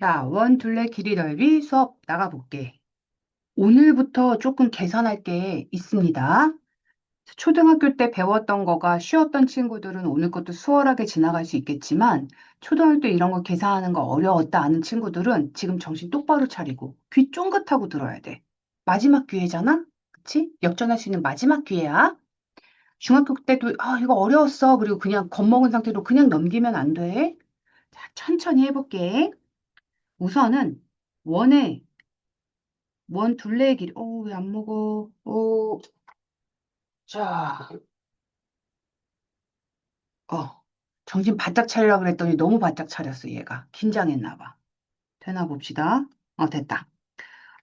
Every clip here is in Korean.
자, 원, 둘레, 길이, 넓이 수업 나가볼게. 오늘부터 조금 계산할 게 있습니다. 초등학교 때 배웠던 거가 쉬웠던 친구들은 오늘 것도 수월하게 지나갈 수 있겠지만, 초등학교 때 이런 거 계산하는 거 어려웠다 아는 친구들은 지금 정신 똑바로 차리고 귀 쫑긋하고 들어야 돼. 마지막 기회잖아? 그치? 역전할 수 있는 마지막 기회야. 중학교 때도, 이거 어려웠어. 그리고 그냥 겁먹은 상태로 그냥 넘기면 안 돼. 자, 천천히 해볼게. 우선은 원에 원 둘레의 길이, 왜 안 먹어? 자, 정신 바짝 차리려고 그랬더니 너무 바짝 차렸어, 얘가. 긴장했나 봐. 되나 봅시다. 됐다.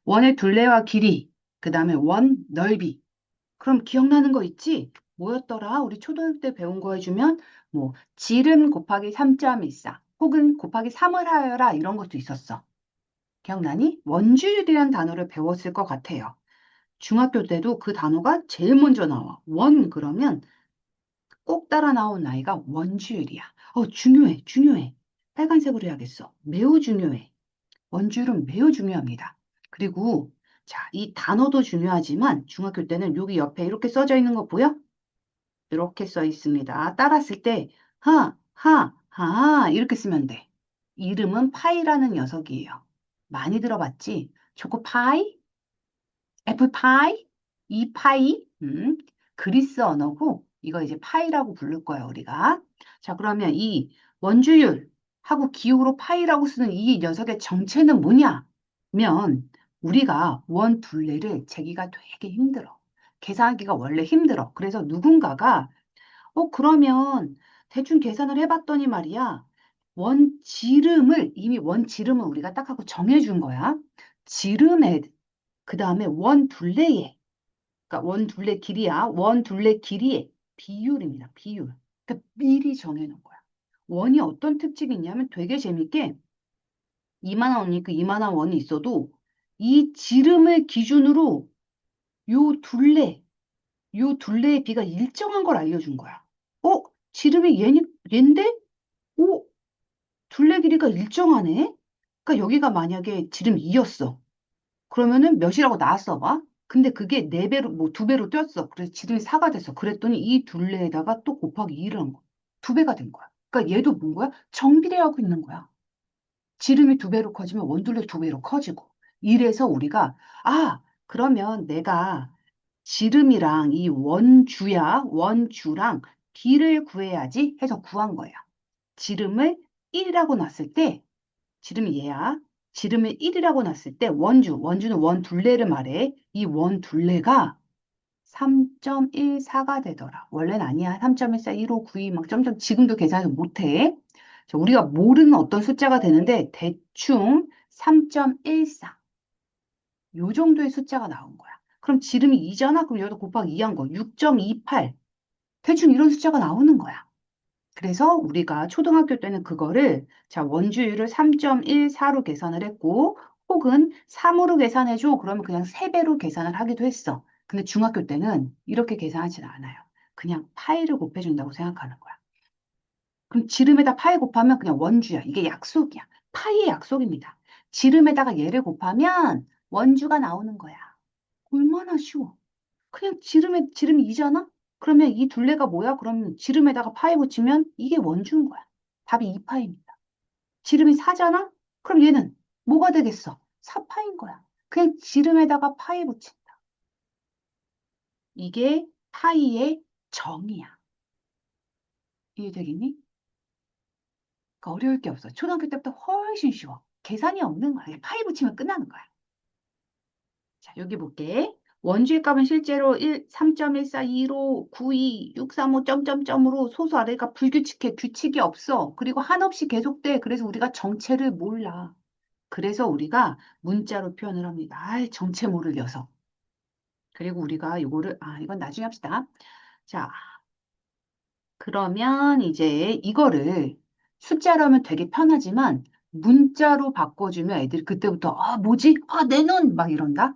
원의 둘레와 길이, 그 다음에 원 넓이. 그럼 기억나는 거 있지? 뭐였더라? 우리 초등학교 때 배운 거 해주면, 뭐, 지름 곱하기 3.14, 혹은 곱하기 3을 하여라, 이런 것도 있었어. 기억나니? 원주율이라는 단어를 배웠을 것 같아요. 중학교 때도 그 단어가 제일 먼저 나와. 원 그러면 꼭 따라 나온 나이가 원주율이야. 중요해, 중요해. 빨간색으로 해야겠어. 매우 중요해. 원주율은 매우 중요합니다. 그리고 자, 이 단어도 중요하지만 중학교 때는 여기 옆에 이렇게 써져 있는 거 보여? 이렇게 써 있습니다. 따라 쓸 때 이렇게 쓰면 돼. 이름은 파이라는 녀석이에요. 많이 들어봤지? 초코파이? 애플파이, 이파이, 그리스 언어고 이거 이제 파이라고 부를 거야 우리가. 자 그러면 이 원주율하고 기호로 파이라고 쓰는 이 녀석의 정체는 뭐냐면 우리가 원 둘레를 재기가 되게 힘들어. 계산하기가 원래 힘들어. 그래서 누군가가 그러면 대충 계산을 해봤더니 말이야. 이미 원 지름을 우리가 딱 하고 정해준 거야. 지름에 그 다음에 원 둘레에, 그러니까 원 둘레 길이야. 원 둘레 길이의 비율입니다. 비율. 그러니까 미리 정해놓은 거야. 원이 어떤 특징이 있냐면 되게 재밌게 이만한 원이 그 이만한 원이 있어도 이 지름을 기준으로 요 둘레, 요 둘레의 비가 일정한 걸 알려준 거야. 지름이 얘인데? 어, 둘레 길이가 일정하네? 그러니까 여기가 만약에 지름 2였어. 그러면은 몇이라고 나왔어 봐. 근데 그게 네배로 뭐 두배로 뛰었어. 그래서 지름이 4가 됐어. 그랬더니 이 둘레에다가 또 곱하기 2를 한 거야. 두 배가 된 거야. 그러니까 얘도 뭔 거야? 정비례하고 있는 거야. 지름이 두 배로 커지면 원둘레 두 배로 커지고. 이래서 우리가 그러면 내가 지름이랑 이 원주랑 비를 구해야지 해서 구한 거야. 지름을 1이라고 놨을 때 지름이 얘야. 지름을 1이라고 놨을 때 원주는 원 둘레를 말해. 이 원 둘레가 3.14가 되더라. 원래는 아니야. 3.14, 1592 막 점점 지금도 계산을 못해. 자, 우리가 모르는 어떤 숫자가 되는데 대충 3.14. 요 정도의 숫자가 나온 거야. 그럼 지름이 2잖아? 그럼 여기다 곱하기 2한 거. 6.28. 대충 이런 숫자가 나오는 거야. 그래서 우리가 초등학교 때는 그거를 자 원주율을 3.14로 계산을 했고 혹은 3으로 계산해줘 그러면 그냥 3배로 계산을 하기도 했어. 근데 중학교 때는 이렇게 계산하지는 않아요. 그냥 파이를 곱해준다고 생각하는 거야. 그럼 지름에다 파이 곱하면 그냥 원주야. 이게 약속이야. 파이의 약속입니다. 지름에다가 얘를 곱하면 원주가 나오는 거야. 얼마나 쉬워. 그냥 지름이 2잖아? 그러면 이 둘레가 뭐야? 그러면 지름에다가 파이 붙이면 이게 원주인 거야. 답이 2파입니다. 지름이 4잖아? 그럼 얘는 뭐가 되겠어? 4파인 거야. 그냥 지름에다가 파이 붙인다. 이게 파이의 정의야. 이해되겠니? 그러니까 어려울 게 없어. 초등학교 때부터 훨씬 쉬워. 계산이 없는 거야. 파이 붙이면 끝나는 거야. 자, 여기 볼게. 원주의 값은 실제로 3.142592 635 점점점으로 소수 아래가 불규칙해. 규칙이 없어. 그리고 한없이 계속돼. 그래서 우리가 정체를 몰라. 그래서 우리가 문자로 표현을 합니다. 정체 모를 녀석. 그리고 우리가 이건 나중에 합시다. 자, 그러면 이제 이거를 숫자로 하면 되게 편하지만 문자로 바꿔주면 애들이 그때부터 뭐지? 내 눈! 막 이런다.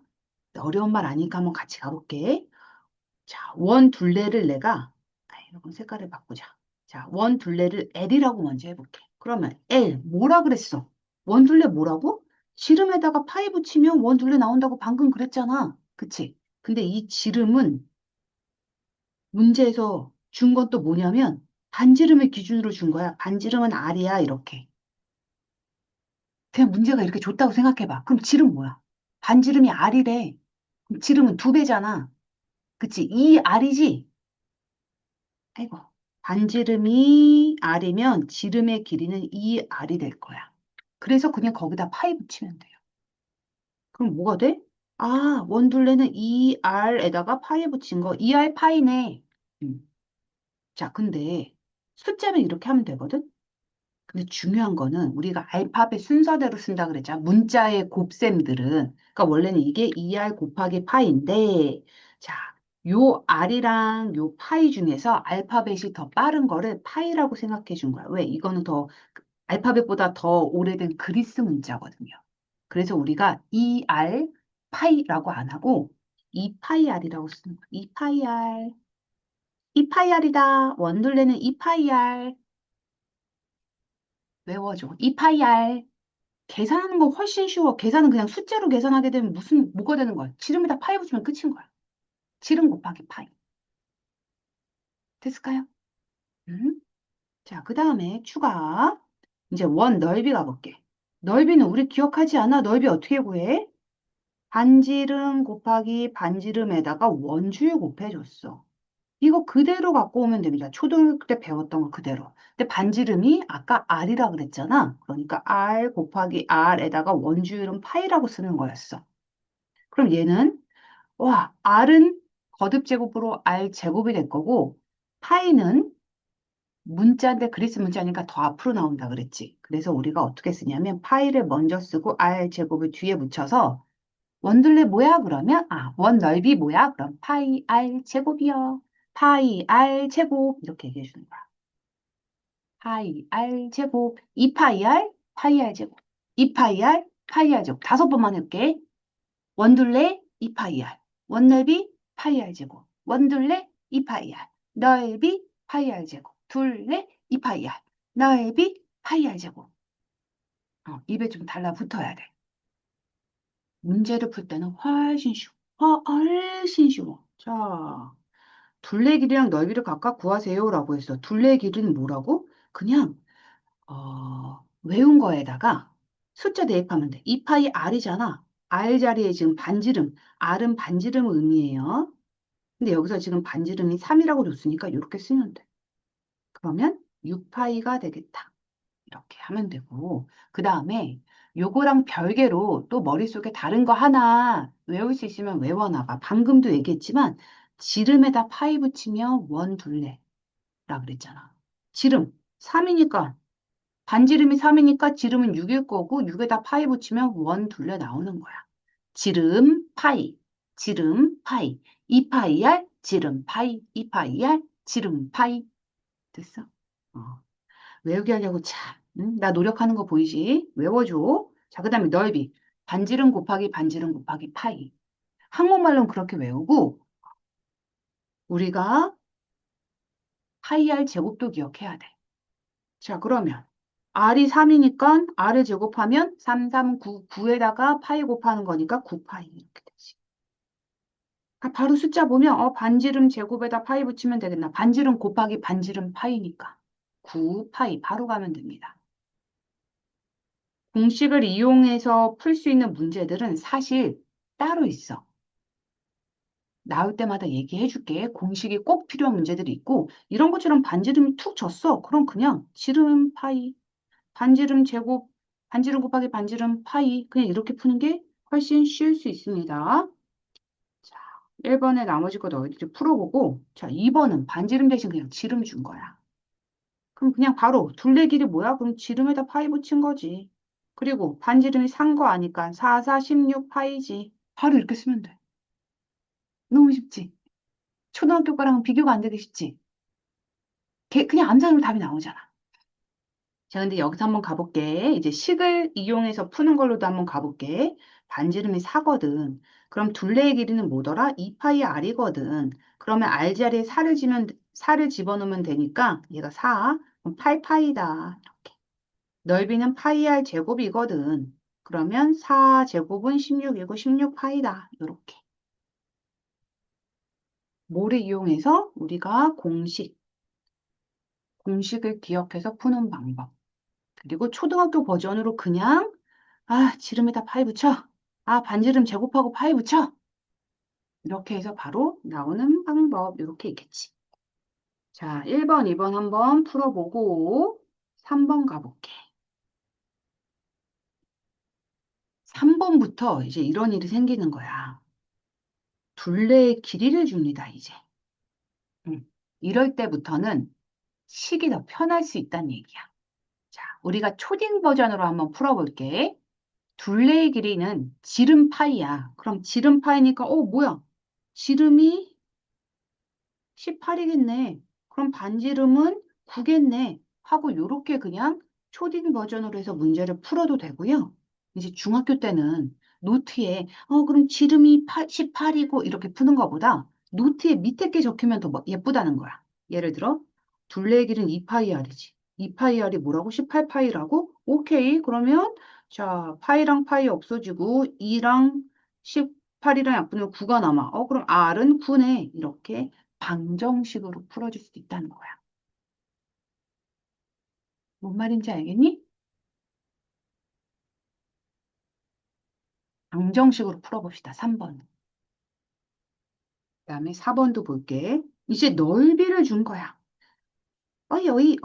어려운 말 아니까 한번 같이 가볼게. 자, 원 둘레를 내가 이런 색깔을 바꾸자. 자, 원 둘레를 L이라고 먼저 해볼게. 그러면 L 뭐라 그랬어? 원둘레 뭐라고? 지름에다가 파이 붙이면 원둘레 나온다고 방금 그랬잖아. 그치? 근데 이 지름은 문제에서 준 건 또 뭐냐면 반지름을 기준으로 준 거야. 반지름은 R이야, 이렇게. 그냥 문제가 이렇게 줬다고 생각해봐. 그럼 지름 뭐야? 반지름이 R이래. 그럼 지름은 두 배잖아. 그치? 이 R이지? 아이고. 반지름이 R이면 지름의 길이는 2R이 될 거야. 그래서 그냥 거기다 파이 붙이면 돼요. 그럼 뭐가 돼? 아, 원둘레는 2R에다가 파이 붙인 거. 2R 파이네. 음. 자, 근데 숫자는 이렇게 하면 되거든? 근데 중요한 거는 우리가 알파벳 순서대로 쓴다 그랬잖아. 문자의 곱셈들은. 그러니까 원래는 이게 2R 곱하기 파이인데, 자, 요 R이랑 요 파이 중에서 알파벳이 더 빠른 거를 파이라고 생각해 준 거야. 왜? 이거는 더, 알파벳보다 더 오래된 그리스 문자거든요. 그래서 우리가 2R 파이라고 안 하고 2파이R이라고 쓰는 거야. 2파이R. 2파이R이다. 원둘레는 2파이R. 외워줘. 2파이R. 계산하는 거 훨씬 쉬워. 계산은 그냥 숫자로 계산하게 되면 뭐가 되는 거야? 지름에다 파이 붙이면 끝인 거야. 지름 곱하기 파이. 됐을까요? 음? 자, 그 다음에 추가. 이제 원 넓이 가볼게. 넓이는 우리 기억하지 않아? 넓이 어떻게 구해? 반지름 곱하기 반지름에다가 원주율 곱해줬어. 이거 그대로 갖고 오면 됩니다. 초등학교 때 배웠던 거 그대로. 근데 반지름이 아까 R이라 그랬잖아. 그러니까 R 곱하기 R에다가 원주율은 파이라고 쓰는 거였어. 그럼 얘는 와, R은 거듭 제곱으로 R 제곱이 될 거고 파이는 문자인데 그리스 문자니까 더 앞으로 나온다 그랬지. 그래서 우리가 어떻게 쓰냐면 파이를 먼저 쓰고 R 제곱을 뒤에 붙여서 원둘레 뭐야? 그러면 원 넓이 뭐야? 그럼 파이 R 제곱이요. 파이 R 제곱 이렇게 얘기해 주는 거야. 파이 R 제곱 2파이 R 파이 R 제곱 2파이 R 파이 R 제곱 다섯 번만 해볼게. 원둘레 2파이 R 원넓이 파이 R 제곱 원둘레 2파이 R 넓이 파이 R 제곱 둘레 2파이 R 넓이 파이 R 제곱 입에 좀 달라붙어야 돼. 문제를 풀 때는 훨씬 쉬워. 훨씬 쉬워. 자, 둘레 길이랑 넓이를 각각 구하세요라고 했어. 둘레 길이는 뭐라고? 그냥 외운 거에다가 숫자 대입하면 돼. 2파이 R이잖아. R 자리에 지금 반지름, R은 반지름을 의미해요. 근데 여기서 지금 반지름이 3이라고 줬으니까 이렇게 쓰면 돼. 그러면 6파이가 되겠다. 이렇게 하면 되고, 그 다음에 요거랑 별개로 또 머릿속에 다른 거 하나 외울 수 있으면 외워놔봐. 방금도 얘기했지만, 지름에다 파이 붙이면 원 둘레라 그랬잖아. 지름 3이니까, 반지름이 3이니까 지름은 6일 거고, 6에다 파이 붙이면 원 둘레 나오는 거야. 지름 파이, 지름 파이, 2파이R, 지름 파이, 2파이R, 지름 파이. 됐어? 어. 외우게 하려고 참, 응? 나 노력하는 거 보이지? 외워줘. 자, 그 다음에 넓이. 반지름 곱하기 반지름 곱하기 파이. 한국말로는 그렇게 외우고, 우리가 파이 R 제곱도 기억해야 돼. 자, 그러면 R이 3이니까 R을 제곱하면 3, 3, 9, 9에다가 파이 곱하는 거니까 9파이 이렇게 되지. 바로 숫자 보면 반지름 제곱에다 파이 붙이면 되겠나? 반지름 곱하기 반지름 파이니까 9파이 바로 가면 됩니다. 공식을 이용해서 풀 수 있는 문제들은 사실 따로 있어. 나올 때마다 얘기해 줄게. 공식이 꼭 필요한 문제들이 있고, 이런 것처럼 반지름이 툭 졌어. 그럼 그냥 지름 파이, 반지름 제곱, 반지름 곱하기 반지름 파이, 그냥 이렇게 푸는 게 훨씬 쉬울 수 있습니다. 자, 1번에 나머지 거 너희들이 풀어보고, 자, 2번은 반지름 대신 그냥 지름 준 거야. 그럼 그냥 바로 둘레 길이 뭐야? 그럼 지름에다 파이 붙인 거지. 그리고 반지름이 산 거 아니까 4, 4, 16 파이지. 바로 이렇게 쓰면 돼. 너무 쉽지? 초등학교 거랑은 비교가 안 되게 쉽지? 그냥 암산으로 답이 나오잖아. 자, 근데 여기서 한번 가볼게. 이제 식을 이용해서 푸는 걸로도 한번 가볼게. 반지름이 4거든. 그럼 둘레의 길이는 뭐더라? 2파이 R이거든. 그러면 R 자리에 4를 집어넣으면 되니까 얘가 4. 그럼 8파이다. 이렇게. 넓이는 파이 r 제곱이거든. 그러면 4제곱은 16이고 16파이다. 이렇게. 뭐를 이용해서 우리가 공식을 기억해서 푸는 방법. 그리고 초등학교 버전으로 그냥 지름에다 파이 붙여. 반지름 제곱하고 파이 붙여. 이렇게 해서 바로 나오는 방법. 이렇게 있겠지. 자, 1번, 2번 한번 풀어보고 3번 가볼게. 3번부터 이제 이런 일이 생기는 거야. 둘레의 길이를 줍니다, 이제. 이럴 때부터는 식이 더 편할 수 있다는 얘기야. 자, 우리가 초딩 버전으로 한번 풀어볼게. 둘레의 길이는 지름 파이야. 그럼 지름 파이니까, 뭐야? 지름이 18이겠네. 그럼 반지름은 9겠네. 하고 요렇게 그냥 초딩 버전으로 해서 문제를 풀어도 되고요. 이제 중학교 때는 노트에 그럼 지름이 18이고 이렇게 푸는 것보다 노트에 밑에 게 적히면 더 예쁘다는 거야. 예를 들어 둘레의 길은 2파이r이지. 2파이r이 뭐라고? 18파이라고? 오케이. 그러면 자, 파이랑 파이 없어지고 2랑 18이랑 약분으로 9가 남아. 그럼 r은 9네. 이렇게 방정식으로 풀어줄 수 있다는 거야. 뭔 말인지 알겠니? 방정식으로 풀어봅시다. 3번. 그다음에 4번도 볼게. 이제 넓이를 준 거야. 어이.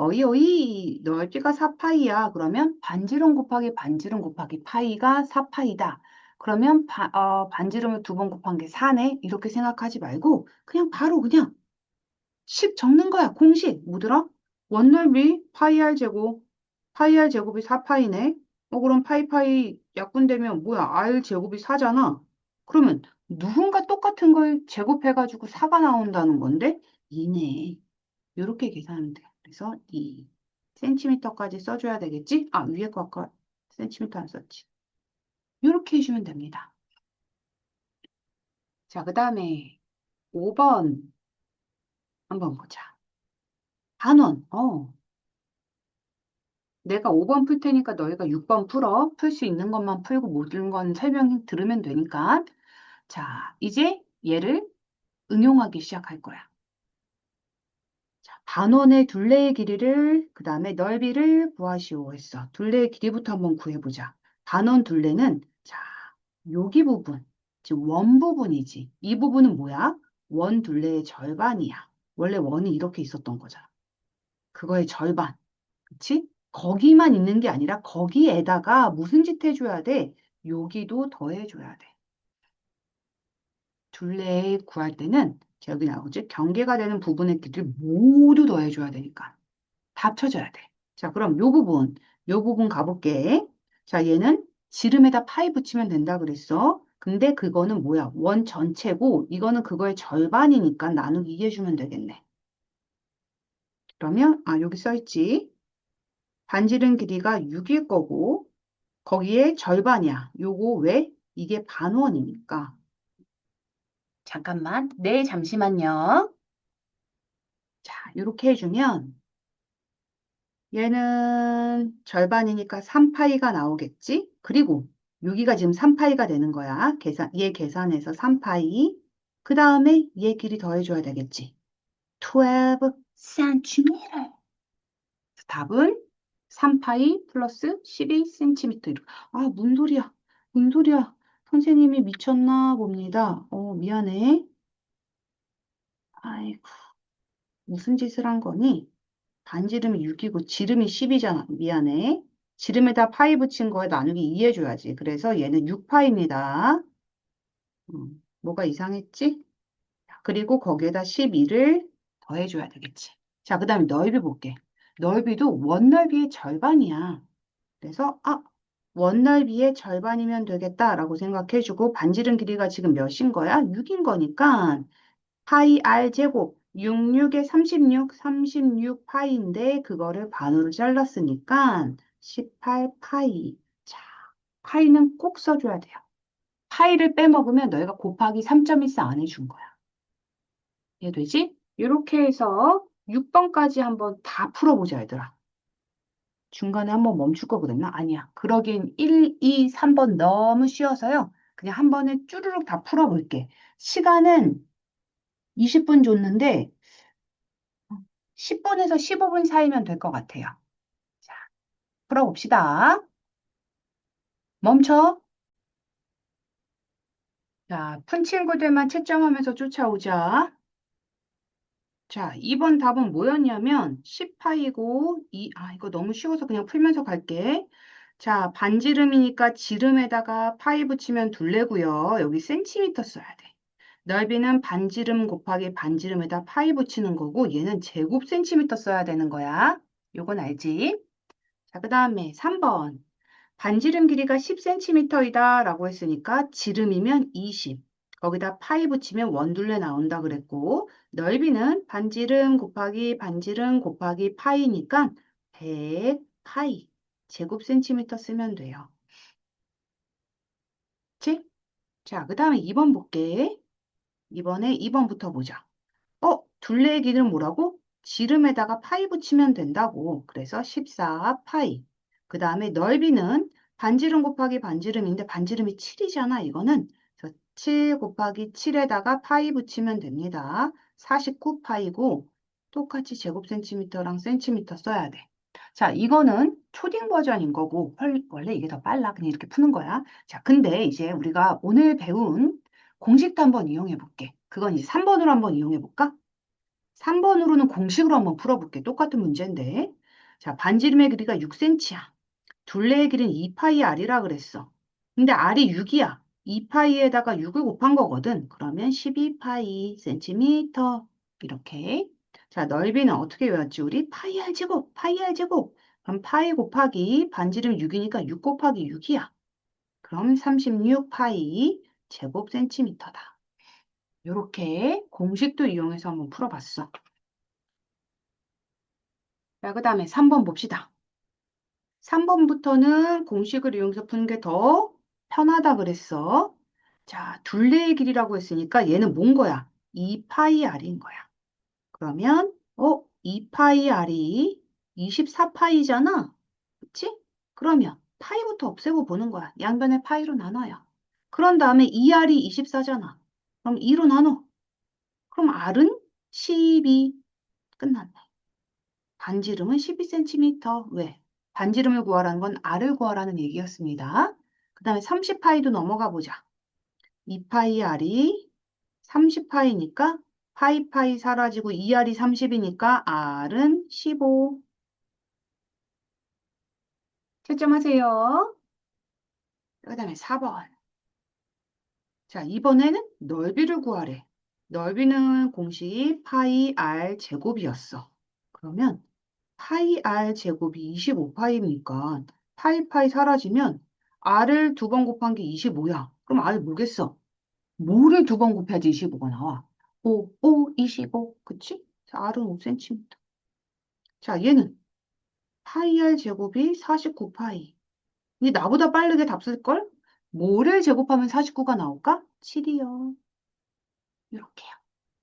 넓이가 4파이야. 그러면 반지름 곱하기 반지름 곱하기 파이가 4파이다. 그러면 반지름을 두 번 곱한 게 4네. 이렇게 생각하지 말고 그냥 바로 그냥 식 적는 거야. 공식. 뭐더라? 원넓이 파이 r 제곱. 파이 r 제곱이 4파이네. 그럼 파이 약분되면 뭐야? r 제곱이 4잖아. 그러면 누군가 똑같은 걸 제곱해가지고 4가 나온다는 건데 2네. 이렇게 계산하면 돼. 그래서 2 센티미터까지 써줘야 되겠지? 위에 거 아까 센티미터 안 썼지. 이렇게 해주면 됩니다. 자, 그 다음에 5번 한번 보자. 반원. 내가 5번 풀 테니까 너희가 6번 풀어. 풀 수 있는 것만 풀고 모든 건 설명 들으면 되니까. 자, 이제 얘를 응용하기 시작할 거야. 자, 반원의 둘레의 길이를, 그 다음에 넓이를 구하시오 했어. 둘레의 길이부터 한번 구해보자. 반원 둘레는, 자, 여기 부분, 지금 원 부분이지. 이 부분은 뭐야? 원 둘레의 절반이야. 원래 원이 이렇게 있었던 거잖아. 그거의 절반. 그치? 거기만 있는 게 아니라 거기에다가 무슨 짓 해줘야 돼? 여기도 더해줘야 돼. 둘레 구할 때는 여기 나오지? 경계가 되는 부분의 길이를 모두 더해줘야 되니까. 다 합쳐져야 돼. 자, 그럼 요 부분 가볼게. 자, 얘는 지름에다 파이 붙이면 된다 그랬어. 근데 그거는 뭐야? 원 전체고 이거는 그거의 절반이니까 나누기 2 해주면 되겠네. 그러면 여기 써있지. 반지름 길이가 6일 거고 거기에 절반이야. 요거 왜? 이게 반원이니까. 잠깐만. 네, 잠시만요. 자, 이렇게 해주면 얘는 절반이니까 3파이가 나오겠지? 그리고 여기가 지금 3파이가 되는 거야. 얘 계산해서 3파이. 그 다음에 얘 길이 더해줘야 되겠지. 12cm. 답은 3파이 플러스 12cm. 뭔 소리야? 뭔 소리야? 선생님이 미쳤나 봅니다. 미안해. 아이고, 무슨 짓을 한 거니? 반지름이 6이고 지름이 10이잖아. 미안해. 지름에다 파이 붙인 거에 나누기 2 해줘야지. 그래서 얘는 6파입니다. 뭐가 이상했지? 그리고 거기에다 12를 더해줘야 되겠지. 자, 그 다음에 넓이 볼게. 넓이도 원넓이의 절반이야. 그래서 원넓이의 절반이면 되겠다라고 생각해주고 반지름 길이가 지금 몇인 거야? 6인 거니까 파이 r 제곱 66에 36 파이인데 그거를 반으로 잘랐으니까 18파이. 자, 파이는 꼭 써줘야 돼요. 파이를 빼먹으면 너희가 곱하기 3.14 안 해준 거야. 이해되지? 이렇게 해서 6번까지 한번 다 풀어보자, 얘들아. 중간에 한번 멈출 거 그랬나? 아니야. 그러긴 1, 2, 3번 너무 쉬워서요. 그냥 한 번에 쭈루룩 다 풀어볼게. 시간은 20분 줬는데 10분에서 15분 사이면 될 것 같아요. 자, 풀어봅시다. 멈춰. 자, 푼 친구들만 채점하면서 쫓아오자. 자, 2번 답은 뭐였냐면 10파이고 이거 너무 쉬워서 그냥 풀면서 갈게. 자, 반지름이니까 지름에다가 파이 붙이면 둘레고요. 여기 센티미터 써야 돼. 넓이는 반지름 곱하기 반지름에다 파이 붙이는 거고 얘는 제곱 센티미터 써야 되는 거야. 요건 알지? 자, 그 다음에 3번. 반지름 길이가 10cm이다 라고 했으니까 지름이면 20. 거기다 파이 붙이면 원둘레 나온다 그랬고 넓이는 반지름 곱하기 반지름 곱하기 파이니까 100 파이 제곱 센티미터 쓰면 돼요. 그치? 자, 그 다음에 2번 볼게. 이번에 2번부터 보자. 둘레의 길이는 뭐라고? 지름에다가 파이 붙이면 된다고. 그래서 14 파이. 그 다음에 넓이는 반지름 곱하기 반지름인데 반지름이 7이잖아. 이거는 그래서 7 곱하기 7에다가 파이 붙이면 됩니다. 49 파이고 똑같이 제곱 센티미터랑 센티미터 써야 돼. 자, 이거는 초딩 버전인 거고 원래 이게 더 빨라. 그냥 이렇게 푸는 거야. 자, 근데 이제 우리가 오늘 배운 공식도 한번 이용해 볼게. 그건 이제 3번으로 한번 이용해 볼까? 3번으로는 공식으로 한번 풀어볼게. 똑같은 문제인데. 자, 반지름의 길이가 6cm야. 둘레의 길이는 2파이 r이라 그랬어. 근데 r이 6이야. 2파이에다가 6을 곱한 거거든. 그러면 12파이 센티미터. 이렇게. 자, 넓이는 어떻게 외웠지? 우리 파이 r 제곱, 파이 r 제곱. 그럼 파이 곱하기 반지름 6이니까 6 곱하기 6이야. 그럼 36 파이 제곱 센티미터다. 이렇게 공식도 이용해서 한번 풀어봤어. 자, 그 다음에 3번 봅시다. 3번부터는 공식을 이용해서 푸는 게 더 편하다 그랬어. 자, 둘레의 길이라고 했으니까 얘는 뭔 거야? 2파이 r인 거야. 그러면 2파이 r이 24파이잖아. 그치? 그러면 파이부터 없애고 보는 거야. 양변에 파이로 나눠요. 그런 다음에 2r이 24잖아. 그럼 2로 나눠. 그럼 r은 12. 끝났네. 반지름은 12cm. 왜? 반지름을 구하라는 건 r을 구하라는 얘기였습니다. 그 다음에 30파이도 넘어가 보자. 2파이 r이 30파이니까 파이 사라지고 2r이 30이니까 r은 15. 채점하세요. 그 다음에 4번. 자, 이번에는 넓이를 구하래. 넓이는 공식이 파이 r 제곱이었어. 그러면 파이 r 제곱이 25파이니까 파이 사라지면 r을 두 번 곱한 게 25야. 그럼 r 뭐겠어? 뭐를 두 번 곱해야지 25가 나와? 5, 25. 그치? 자, r은 5cm. 자, 얘는 파이 r 제곱이 49파이. 이 나보다 빠르게 답 쓸걸? 뭐를 제곱하면 49가 나올까? 7이요. 이렇게요.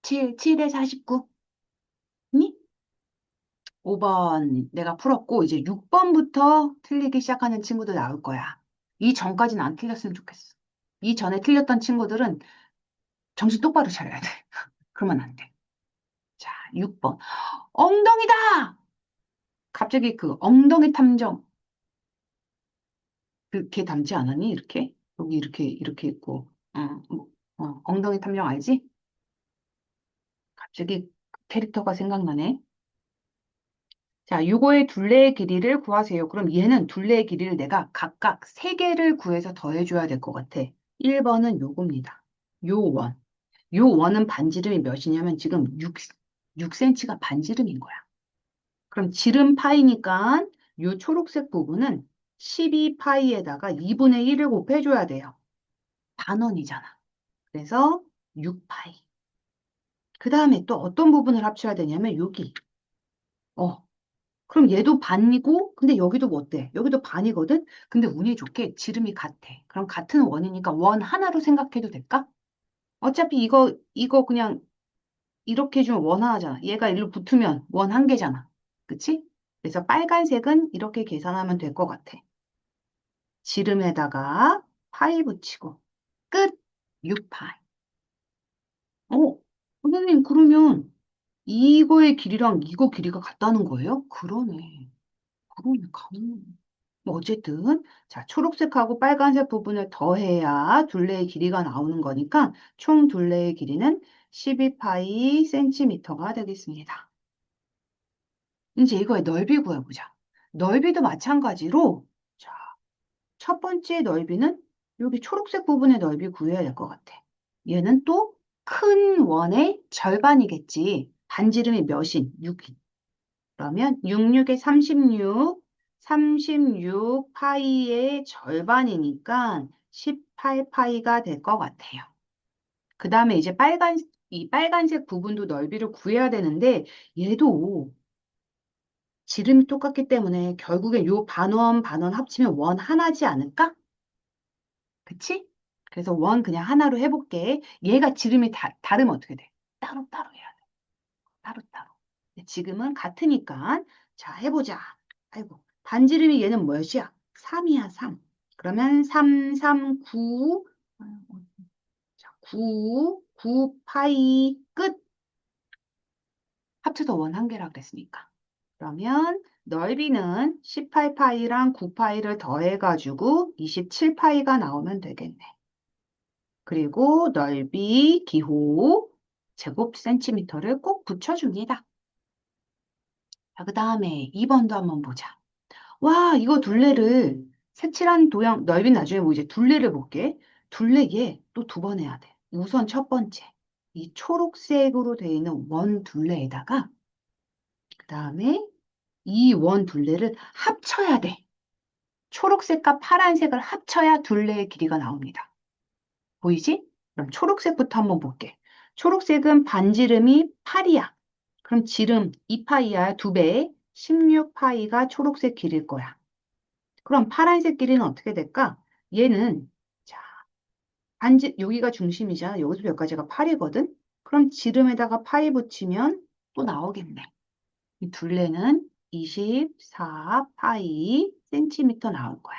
7에 49. 니? 5번 내가 풀었고 이제 6번부터 틀리기 시작하는 친구들 나올 거야. 이 전까지는 안 틀렸으면 좋겠어. 이 전에 틀렸던 친구들은 정신 똑바로 차려야 돼. 그러면 안 돼. 자, 6번. 엉덩이다! 갑자기 그 엉덩이 탐정. 그걔 닮지 않았니? 이렇게? 여기 이렇게 있고. 엉덩이 탐정 알지? 갑자기 그 캐릭터가 생각나네. 자, 요거의 둘레의 길이를 구하세요. 그럼 얘는 둘레의 길이를 내가 각각 3개를 구해서 더해줘야 될 것 같아. 1번은 요겁니다. 요 원. 요 원은 반지름이 몇이냐면 지금 6cm가 반지름인 거야. 그럼 지름 파이니까 요 초록색 부분은 12파이에다가 2분의 1을 곱해줘야 돼요. 반원이잖아. 그래서 6파이. 그 다음에 또 어떤 부분을 합쳐야 되냐면 여기. 그럼 얘도 반이고, 근데 여기도 뭐 어때? 여기도 반이거든? 근데 운이 좋게 지름이 같아. 그럼 같은 원이니까 원 하나로 생각해도 될까? 어차피 이거 그냥 이렇게 해주면 원 하나잖아. 얘가 일로 붙으면 원 한 개잖아. 그치? 그래서 빨간색은 이렇게 계산하면 될 것 같아. 지름에다가 파이 붙이고 끝 6파이. 어, 선생님 그러면 이거의 길이랑 이거 길이가 같다는 거예요? 그러네. 그러네. 같네. 뭐 어쨌든 자 초록색하고 빨간색 부분을 더해야 둘레의 길이가 나오는 거니까 총 둘레의 길이는 12파이 센티미터가 되겠습니다. 이제 이거의 넓이 구해보자. 넓이도 마찬가지로 자, 첫 번째 넓이는 여기 초록색 부분의 넓이 구해야 될 것 같아. 얘는 또 큰 원의 절반이겠지. 반지름이 몇인? 6인. 그러면 66에 36, 36 파이의 절반이니까 18파이가 될 것 같아요. 그 다음에 이제 이 빨간색 부분도 넓이를 구해야 되는데 얘도 지름이 똑같기 때문에 결국엔 요 반원, 반원 합치면 원 하나지 않을까? 그치? 그래서 원 그냥 하나로 해볼게. 얘가 지름이 다르면 어떻게 돼? 따로따로 해야 돼. 따로따로. 지금은 같으니까. 자, 해보자. 아이고. 반지름이 얘는 몇이야? 3이야, 3. 그러면 3, 3, 9. 자, 9, 9 파이 끝. 합쳐서 원 한 개라 그랬으니까. 그러면 넓이는 18파이랑 9파이를 더해가지고 27파이가 나오면 되겠네. 그리고 넓이, 기호, 제곱 센티미터를 꼭 붙여줍니다. 자, 그 다음에 2번도 한번 보자. 와, 이거 둘레를 색칠한 도형, 넓이 나중에 뭐 이제 둘레를 볼게. 둘레 얘 또 두 번 해야 돼. 우선 첫 번째, 이 초록색으로 되어 있는 원 둘레에다가 그 다음에 이 원 둘레를 합쳐야 돼. 초록색과 파란색을 합쳐야 둘레의 길이가 나옵니다. 보이지? 그럼 초록색부터 한번 볼게. 초록색은 반지름이 8이야. 그럼 지름 2파이야. 2배. 16파이가 초록색 길일 거야. 그럼 파란색 길이는 어떻게 될까? 얘는 자, 여기가 중심이잖아. 여기서 여기까지가 8이거든. 그럼 지름에다가 파이 붙이면 또 나오겠네. 이 둘레는 24파이 센티미터 나올 거야.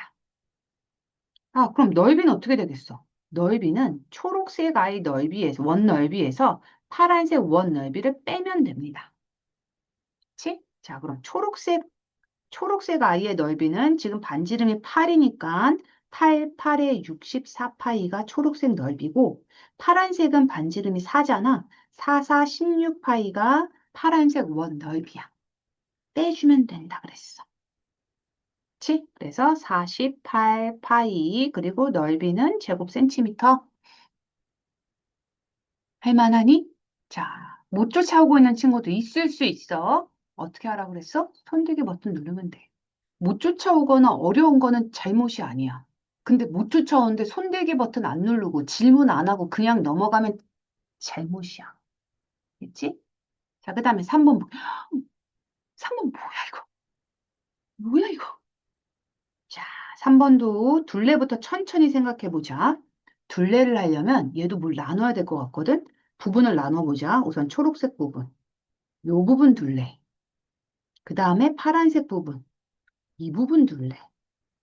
아, 그럼 넓이는 어떻게 되겠어? 넓이는 초록색 아이 넓이에서, 원 넓이에서 파란색 원 넓이를 빼면 됩니다. 그치? 자, 그럼 초록색 아이의 넓이는 지금 반지름이 8이니까 8에 64파이가 초록색 넓이고, 파란색은 반지름이 4잖아. 4, 16파이가 파란색 원 넓이야. 빼주면 된다 그랬어. 그치? 그래서 48파이, 그리고 넓이는 제곱 센티미터. 할만하니? 자, 못 쫓아오고 있는 친구도 있을 수 있어. 어떻게 하라고 그랬어? 손대기 버튼 누르면 돼. 못 쫓아오거나 어려운 거는 잘못이 아니야. 근데 못 쫓아오는데 손대기 버튼 안 누르고 질문 안 하고 그냥 넘어가면 잘못이야. 됐지? 자, 그 다음에 3번. 3번 뭐야, 이거? 뭐야, 이거? 자, 3번도 둘레부터 천천히 생각해 보자. 둘레를 하려면 얘도 뭘 나눠야 될 것 같거든? 부분을 나눠보자. 우선 초록색 부분. 요 부분 둘레. 그 다음에 파란색 부분. 이 부분 둘레.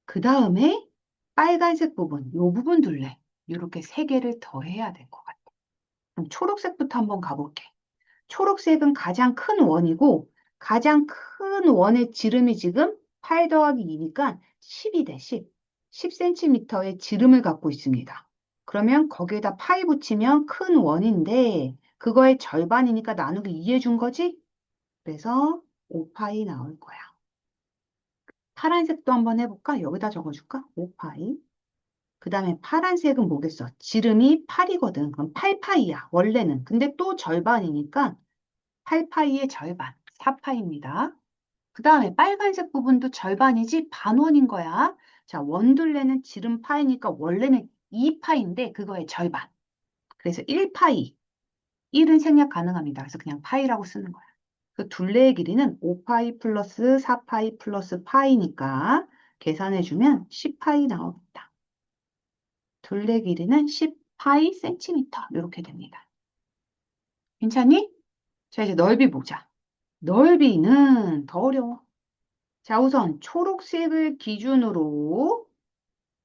그 다음에 빨간색 부분. 요 부분 둘레. 이렇게 세 개를 더 해야 될 것 같아. 그럼 초록색부터 한번 가볼게. 초록색은 가장 큰 원이고 가장 큰 원의 지름이 지금 8 더하기 2니까 10이 돼, 10. 10cm의 지름을 갖고 있습니다. 그러면 거기에다 파이 붙이면 큰 원인데 그거의 절반이니까 나누기 2 해준 거지? 그래서 5파이 나올 거야. 파란색도 한번 해볼까? 여기다 적어줄까? 5파이. 그 다음에 파란색은 뭐겠어? 지름이 8이거든. 그럼 8파이야, 원래는. 근데 또 절반이니까 8파이의 절반, 4파입니다. 그 다음에 빨간색 부분도 절반이지 반원인 거야. 자, 원둘레는 지름 파이니까 원래는 2파인데 그거의 절반. 그래서 1파이. 1은 생략 가능합니다. 그래서 그냥 파이라고 쓰는 거야. 그 둘레의 길이는 5파이 플러스 4파이 플러스 파이니까 계산해주면 10파이 나옵니다. 둘레 길이는 10파이 센티미터 이렇게 됩니다. 괜찮니? 자, 이제 넓이 보자. 넓이는 더 어려워. 자, 우선 초록색을 기준으로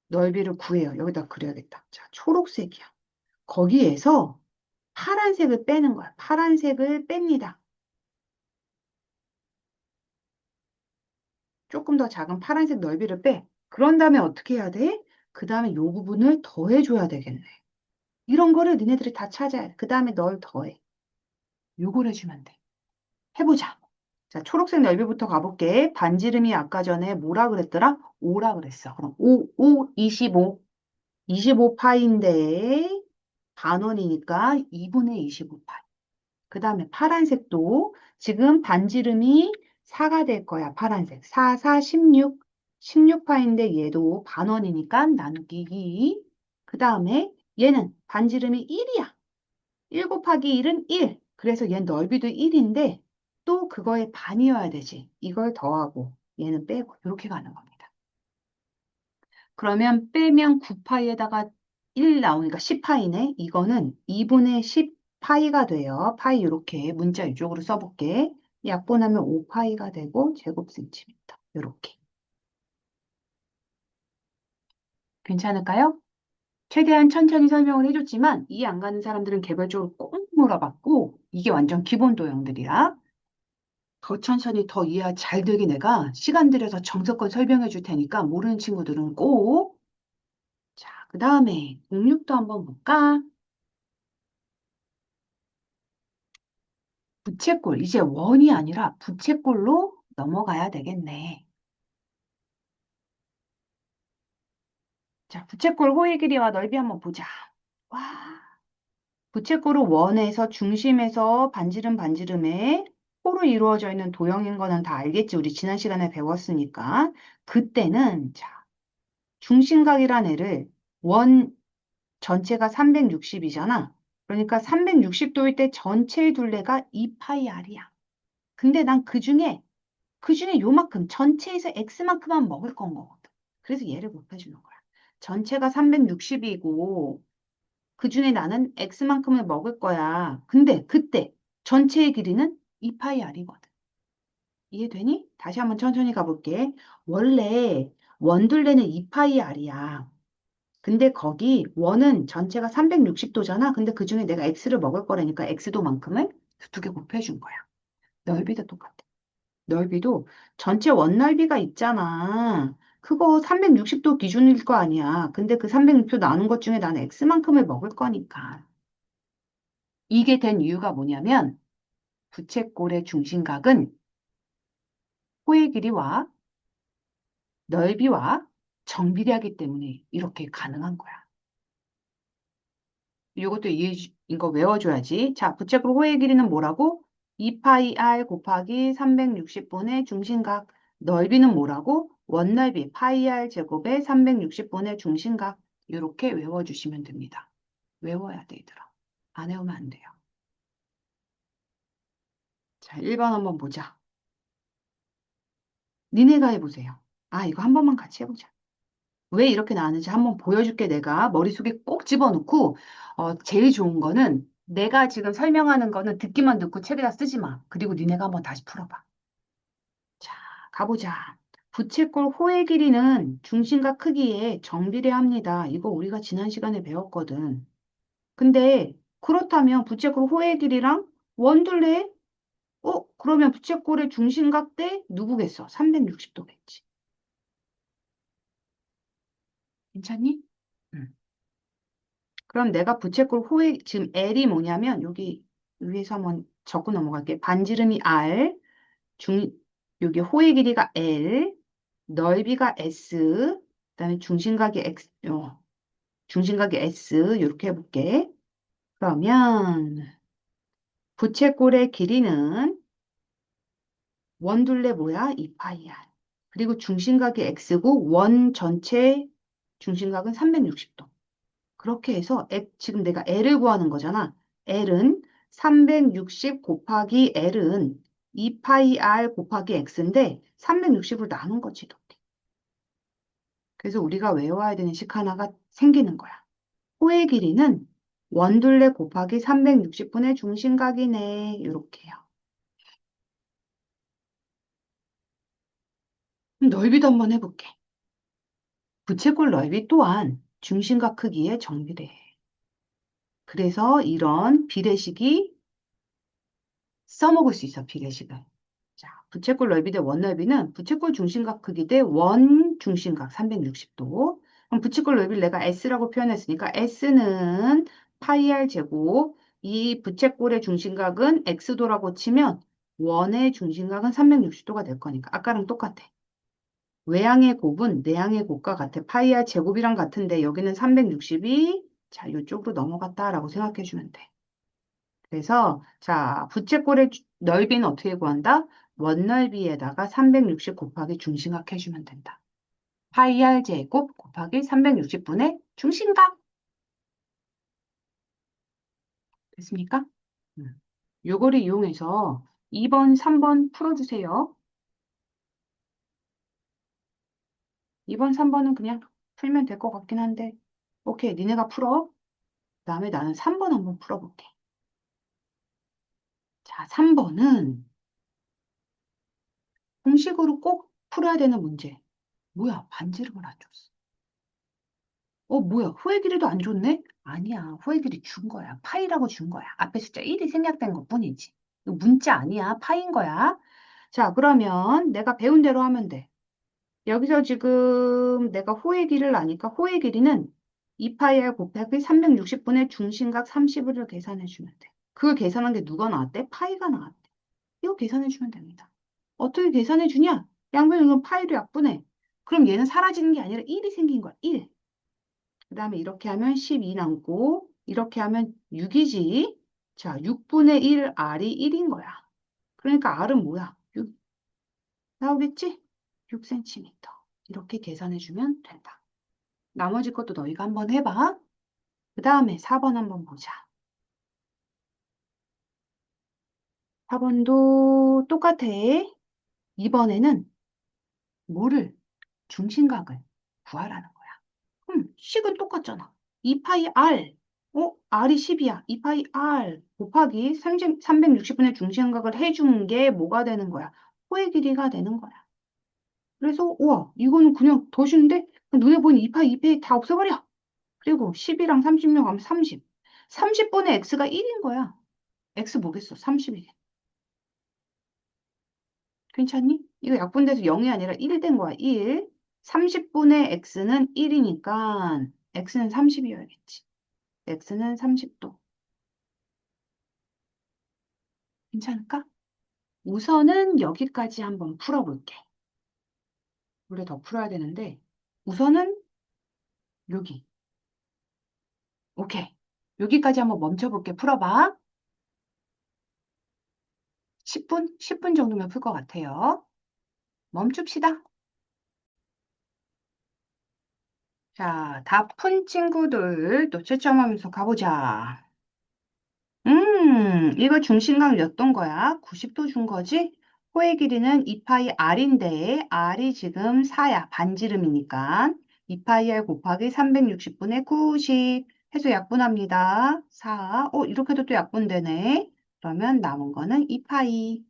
넓이를 구해요. 여기다 그려야겠다. 자, 초록색이야. 거기에서 파란색을 빼는 거야. 파란색을 뺍니다. 조금 더 작은 파란색 넓이를 빼. 그런 다음에 어떻게 해야 돼? 그 다음에 요 부분을 더해줘야 되겠네. 이런 거를 니네들이 다 찾아야 돼. 그 다음에 널 더해. 요걸 해주면 돼. 해보자. 자, 초록색 넓이부터 가볼게. 반지름이 아까 전에 뭐라 그랬더라? 5라 그랬어. 그럼 25. 25파인데 반원이니까 2분의 25파이. 그 다음에 파란색도 지금 반지름이 4가 될 거야. 파란색. 4, 4, 16. 16파인데 얘도 반원이니까 나누기 2. 그 다음에 얘는 반지름이 1이야. 1 곱하기 1은 1. 그래서 얘 넓이도 1인데 또 그거의 반이어야 되지. 이걸 더하고 얘는 빼고 이렇게 가는 겁니다. 그러면 빼면 9파이에다가 1 나오니까 10파이네. 이거는 2분의 10파이가 돼요. 파이 이렇게 문자 이쪽으로 써볼게. 약분하면 5파이가 되고 제곱 센티미터. 이렇게. 괜찮을까요? 최대한 천천히 설명을 해줬지만 이해 안 가는 사람들은 개별적으로 꼭 물어봤고 이게 완전 기본 도형들이야. 더 천천히 더 이해 잘 되게 내가 시간 들여서 정석껏 설명해 줄 테니까 모르는 친구들은 꼭. 자, 그 다음에 공육도 한번 볼까? 부채꼴. 이제 원이 아니라 부채꼴로 넘어가야 되겠네. 자, 부채꼴 호의 길이와 넓이 한번 보자. 와, 부채꼴은 원에서 중심에서 반지름 반지름에 호로 이루어져 있는 도형인 거는 다 알겠지? 우리 지난 시간에 배웠으니까. 그때는 자, 중심각이란 애를 원 전체가 360이잖아. 그러니까 360도일 때 전체의 둘레가 2파이 r이야. 근데 난 그 중에 요만큼 전체에서 x만큼만 먹을 건 거거든. 그래서 얘를 곱해주는 거야. 전체가 360이고 그중에 나는 x만큼을 먹을 거야. 근데 그때 전체의 길이는 2파이 r이거든. 이해되니? 다시 한번 천천히 가볼게. 원래 원둘레는 2파이 r이야. 근데 거기 원은 전체가 360도잖아. 근데 그중에 내가 x를 먹을 거라니까 x도만큼을 두 개 곱해준 거야. 넓이도 똑같아. 넓이도 전체 원넓이가 있잖아. 그거 360도 기준일 거 아니야. 근데 그 360도 나눈 것 중에 나는 x만큼을 먹을 거니까. 이게 된 이유가 뭐냐면 부채꼴의 중심각은 호의 길이와 넓이와 정비례하기 때문에 이렇게 가능한 거야. 이것도 이거 외워줘야지. 자, 부채꼴 호의 길이는 뭐라고? 2파이 r 곱하기 360분의 중심각. 넓이는 뭐라고? 원넓이 파이 r 제곱에 360분의 중심각. 이렇게 외워주시면 됩니다. 외워야 돼, 얘들아. 안 외우면 안 돼요. 자, 1번 한번 보자. 니네가 해보세요. 아, 이거 한 번만 같이 해보자. 왜 이렇게 나왔는지 한번 보여줄게. 내가 머릿속에 꼭 집어넣고 제일 좋은 거는 내가 지금 설명하는 거는 듣기만 듣고 책에다 쓰지 마. 그리고 니네가 한번 다시 풀어봐. 자, 가보자. 부채꼴 호의 길이는 중심과 크기에 정비례합니다. 이거 우리가 지난 시간에 배웠거든. 근데 그렇다면 부채꼴 호의 길이랑 원둘레 그러면 부채꼴의 중심각 대 누구겠어? 360도겠지. 괜찮니? 응. 그럼 내가 부채꼴 호의 지금 L이 뭐냐면 여기 위에서 한번 적고 넘어갈게. 반지름이 R, 중 여기 호의 길이가 L, 넓이가 S, 그다음에 중심각이 X, 중심각이 S 이렇게 해볼게. 그러면 부채꼴의 길이는 원둘레 뭐야? 2파이 R. 그리고 중심각이 X고 원 전체 중심각은 360도. 그렇게 해서 지금 내가 L을 구하는 거잖아. L은 360 곱하기 L은 2파이 R 곱하기 X인데 360으로 나눈 거지. 이렇게. 그래서 우리가 외워야 되는 식 하나가 생기는 거야. 호의 길이는 원둘레 곱하기 360분의 중심각이네. 이렇게요. 그럼 넓이도 한번 해볼게. 부채꼴 넓이 또한 중심과 크기에 정비례해. 그래서 이런 비례식이 써먹을 수 있어, 비례식을. 자, 부채꼴 넓이 대 원 넓이는 부채꼴 중심각 크기 대 원 중심각 360도. 그럼 부채꼴 넓이를 내가 S라고 표현했으니까 S는 파이 R 제곱. 이 부채꼴의 중심각은 X도라고 치면 원의 중심각은 360도가 될 거니까 아까랑 똑같아. 외양의 곱은 내양의 곱과 같아. 파이 R 제곱이랑 같은데 여기는 360이 자, 이쪽으로 넘어갔다라고 생각해 주면 돼. 그래서 자, 부채꼴의 넓이는 어떻게 구한다? 원넓이에다가 360 곱하기 중심각 해주면 된다. 파이 r 제곱 곱하기 360분의 중심각. 됐습니까? 음. 요거를 이용해서 2번, 3번 풀어주세요. 2번, 3번은 그냥 풀면 될 것 같긴 한데. 오케이, 니네가 풀어. 그다음에 나는 3번 한번 풀어볼게. 자, 3번은 공식으로 꼭 풀어야 되는 문제. 뭐야, 반지름을 안 줬어. 뭐야, 후의 길이도 안 줬네? 아니야, 후의 길이 준 거야. 파이라고 준 거야. 앞에 숫자 1이 생략된 것뿐이지. 이거 문자 아니야, 파인 거야. 자, 그러면 내가 배운 대로 하면 돼. 여기서 지금 내가 호의 길이를 아니까 호의 길이는 2파이 r 곱하기 360분의 중심각 30을 계산해 주면 돼. 그걸 계산한 게 누가 나왔대? 파이가 나왔대. 이거 계산해 주면 됩니다. 어떻게 계산해 주냐? 양변은 파이로 약분해. 그럼 얘는 사라지는 게 아니라 1이 생긴 거야. 1. 그 다음에 이렇게 하면 12 남고, 이렇게 하면 6이지. 자, 6분의 1 R이 1인 거야. 그러니까 R은 뭐야? 6 나오겠지? 6cm. 이렇게 계산해주면 된다. 나머지 것도 너희가 한번 해봐. 그 다음에 4번 한번 보자. 4번도 똑같아. 이번에는 뭐를? 중심각을 구하라는 거야. 식은 똑같잖아. 2파이 R. R이 10이야. 2파이 R 곱하기 360분의 중심각을 해준 게 뭐가 되는 거야? 호의 길이가 되는 거야. 그래서, 우와, 이거는 그냥 더 쉬운데? 눈에 보이는 2파이, 2파이 다 없애버려. 그리고 10이랑 30명 하면 30. 30분의 X가 1인 거야. X 뭐겠어? 30이. 괜찮니? 이거 약분돼서 0이 아니라 1 된 거야. 1. 30분의 X는 1이니까 X는 30이어야겠지. X는 30도. 괜찮을까? 우선은 여기까지 한번 풀어볼게. 원래 더 풀어야 되는데, 우선은 여기. 오케이. 여기까지 한번 멈춰볼게. 풀어봐. 10분? 10분 정도면 풀 것 같아요. 멈춥시다. 자, 다 푼 친구들 또 채점하면서 가보자. 이거 중심각 몇 도인 거야? 90도 준 거지? 호의 길이는 2파이 R인데, R이 지금 4야. 반지름이니까. 2파이 R 곱하기 360분의 90. 해서 약분합니다. 4. 이렇게 해도 또 약분되네. 그러면 남은 거는 2파이.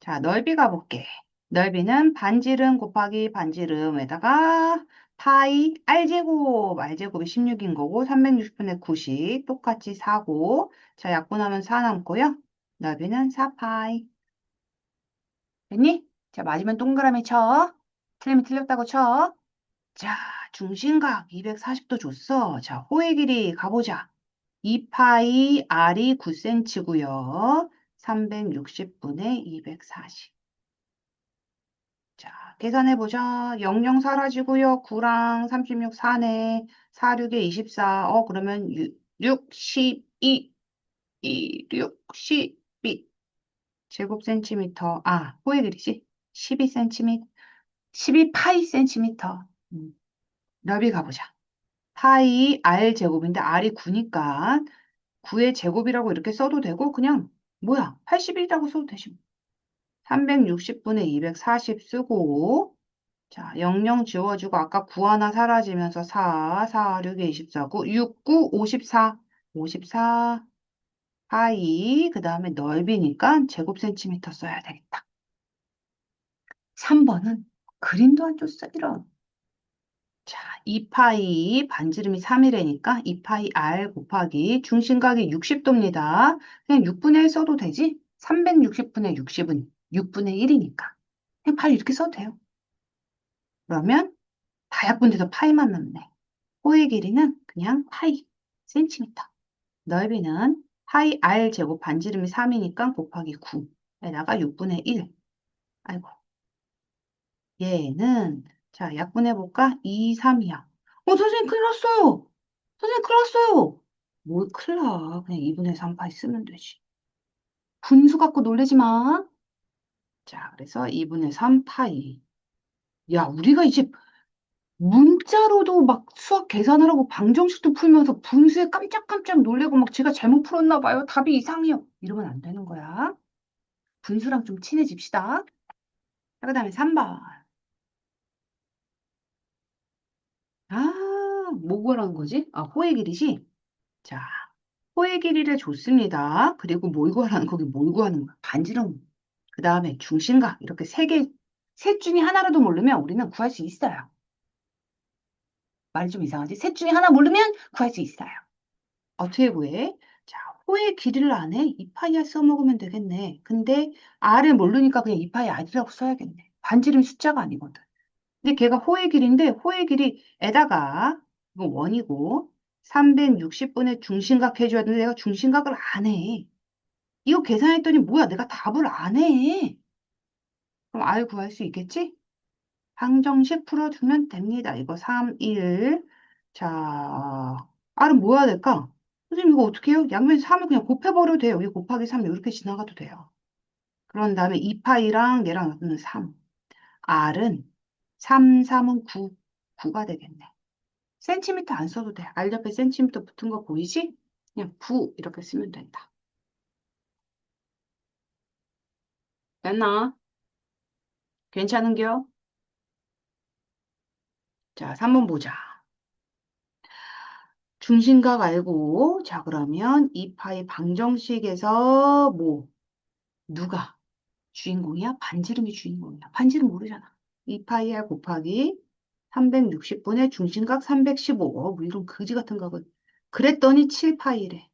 자, 넓이 가볼게. 넓이는 반지름 곱하기 반지름에다가 파이 R제곱. R제곱이 16인 거고 360분의 90 똑같이 4고 자, 약분하면 4 남고요. 넓이는 4파이. 됐니? 자, 맞으면 동그라미 쳐. 틀리면 틀렸다고 쳐. 자, 중심각 240도 줬어. 자, 호의 길이 가보자. 2파이 R이 9cm고요. 360분의 240. 자, 계산해보자. 00 사라지고요. 9랑 36, 4네. 4, 6에 24. 그러면 6, 12, 6, 12. 제곱 센티미터. 호의 길이지? 12cm. 12 파이 센티미터. 넓이 가보자. 파이 R 제곱인데 R이 9니까 9의 제곱이라고 이렇게 써도 되고 그냥 뭐야? 81이라고 써도 되지. 360분의 240 쓰고 자, 00 지워주고 아까 9 하나 사라지면서 4, 4, 6에 24, 9, 6, 9, 54, 54 파이 그 다음에 넓이니까 제곱 센티미터 써야 되겠다. 3번은 그림도 안 줬어, 이런. 자, 2파이 반지름이 3이래니까 2파이 r 곱하기 중심각이 60도입니다. 그냥 6분의 1 써도 되지? 360분의 60은 6분의 1이니까. 그냥 바로 이렇게 써도 돼요. 그러면 다약분돼서 파이만 남네. 호의 길이는 그냥 파이 센티미터. 넓이는 파이 r 제곱 반지름이 3이니까 곱하기 9에다가 6분의 1. 아이고, 얘는 자 약분해볼까? 2, 3이야. 선생님 큰일 났어요. 선생님 큰일 났어요. 뭘 큰일 나. 그냥 2분의 3 파이 쓰면 되지. 분수 갖고 놀래지 마. 자, 그래서 2분의 3 파이. 야, 우리가 이제 문자로도 막 수학 계산을 하고 방정식도 풀면서 분수에 깜짝깜짝 놀래고 막 제가 잘못 풀었나 봐요. 답이 이상해요. 이러면 안 되는 거야. 분수랑 좀 친해집시다. 자, 그다음에 3번. 뭐 구하라는 거지? 호의 길이지? 자, 호의 길이를 줬습니다. 그리고 뭘 구하라는 거기 뭘 구하는 거야? 반지름. 그 다음에 중심각. 이렇게 세 개, 셋 중에 하나라도 모르면 우리는 구할 수 있어요. 말이 좀 이상하지? 셋 중에 하나 모르면 구할 수 있어요. 어떻게 구해? 자, 호의 길이를 안 해? 2파이 r 써먹으면 되겠네. 근데 r을 모르니까 그냥 2파이 r이라고 써야겠네. 반지름 숫자가 아니거든. 근데 걔가 호의 길인데 호의 길이에다가 이거 원이고 360분의 중심각 해줘야 되는데 내가 중심각을 안 해. 이거 계산했더니 뭐야? 내가 답을 안 해. 그럼 R 구할 수 있겠지? 방정식 풀어주면 됩니다. 이거 3, 1. 자, R은 뭐 해야 될까? 선생님 이거 어떻게 해요? 양면 3을 그냥 곱해버려도 돼요. 여기 곱하기 3 이렇게 지나가도 돼요. 그런 다음에 2파이랑 얘랑 합하면 3. R은 3, 3은 9. 9가 되겠네. 센티미터 안 써도 돼. R 옆에 센티미터 붙은 거 보이지? 그냥 9 이렇게 쓰면 된다. 됐나? 괜찮은겨? 자, 3번 보자. 중심각 알고, 자, 그러면 이 파이 방정식에서 뭐, 누가 주인공이야? 반지름이 주인공이야. 반지름 모르잖아. 2파이 r 곱하기 360분의 중심각 315. 뭐 이런 거지 같은 각은. 그랬더니 7파이래.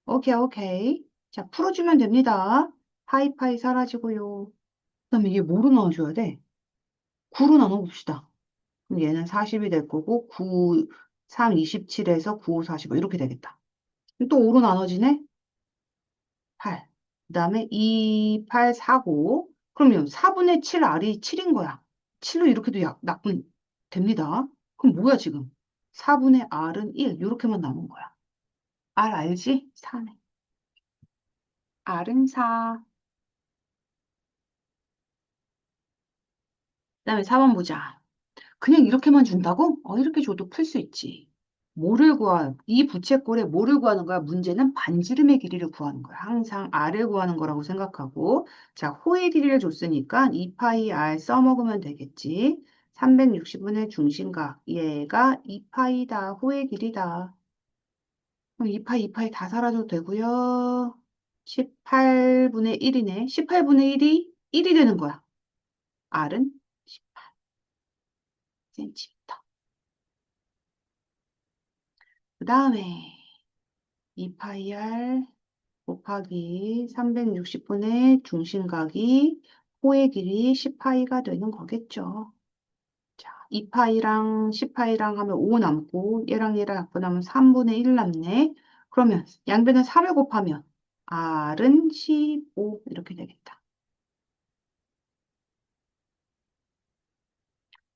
오케이, 오케이. 자, 풀어주면 됩니다. 파이 사라지고요. 그다음에 이게 뭐로 나눠줘야 돼? 9로 나눠봅시다. 그럼 얘는 40이 될 거고 9, 3, 27에서 9, 5, 45 이렇게 되겠다. 또 5로 나눠지네? 8. 그다음에 2, 8, 4, 9. 그러면 4분의 7 R이 7인 거야. 7로 이렇게도 약분 됩니다. 그럼 뭐야 지금? 4분의 R은 1 이렇게만 남은 거야. R 알지? 4네. R은 4. 그다음에 4번 보자. 그냥 이렇게만 준다고? 이렇게 줘도 풀 수 있지. 이 부채꼴에 뭐를 구하는 거야? 문제는 반지름의 길이를 구하는 거야. 항상 r을 구하는 거라고 생각하고. 자, 호의 길이를 줬으니까 2파이 r 써먹으면 되겠지. 360분의 중심각. 얘가 2파이다. 호의 길이다. 그럼 2파이 다 사라져도 되고요. 18분의 1이네. 18분의 1이 1이 되는 거야. r은 10cm. 그 다음에 2파이 r 곱하기 360분의 중심각이 호의 길이 10파이가 되는 거겠죠. 자, 2파이랑 10파이랑 하면 5 남고 얘랑 약분하면 3분의 1 남네. 그러면 양변에 3을 곱하면 R은 15 이렇게 되겠다.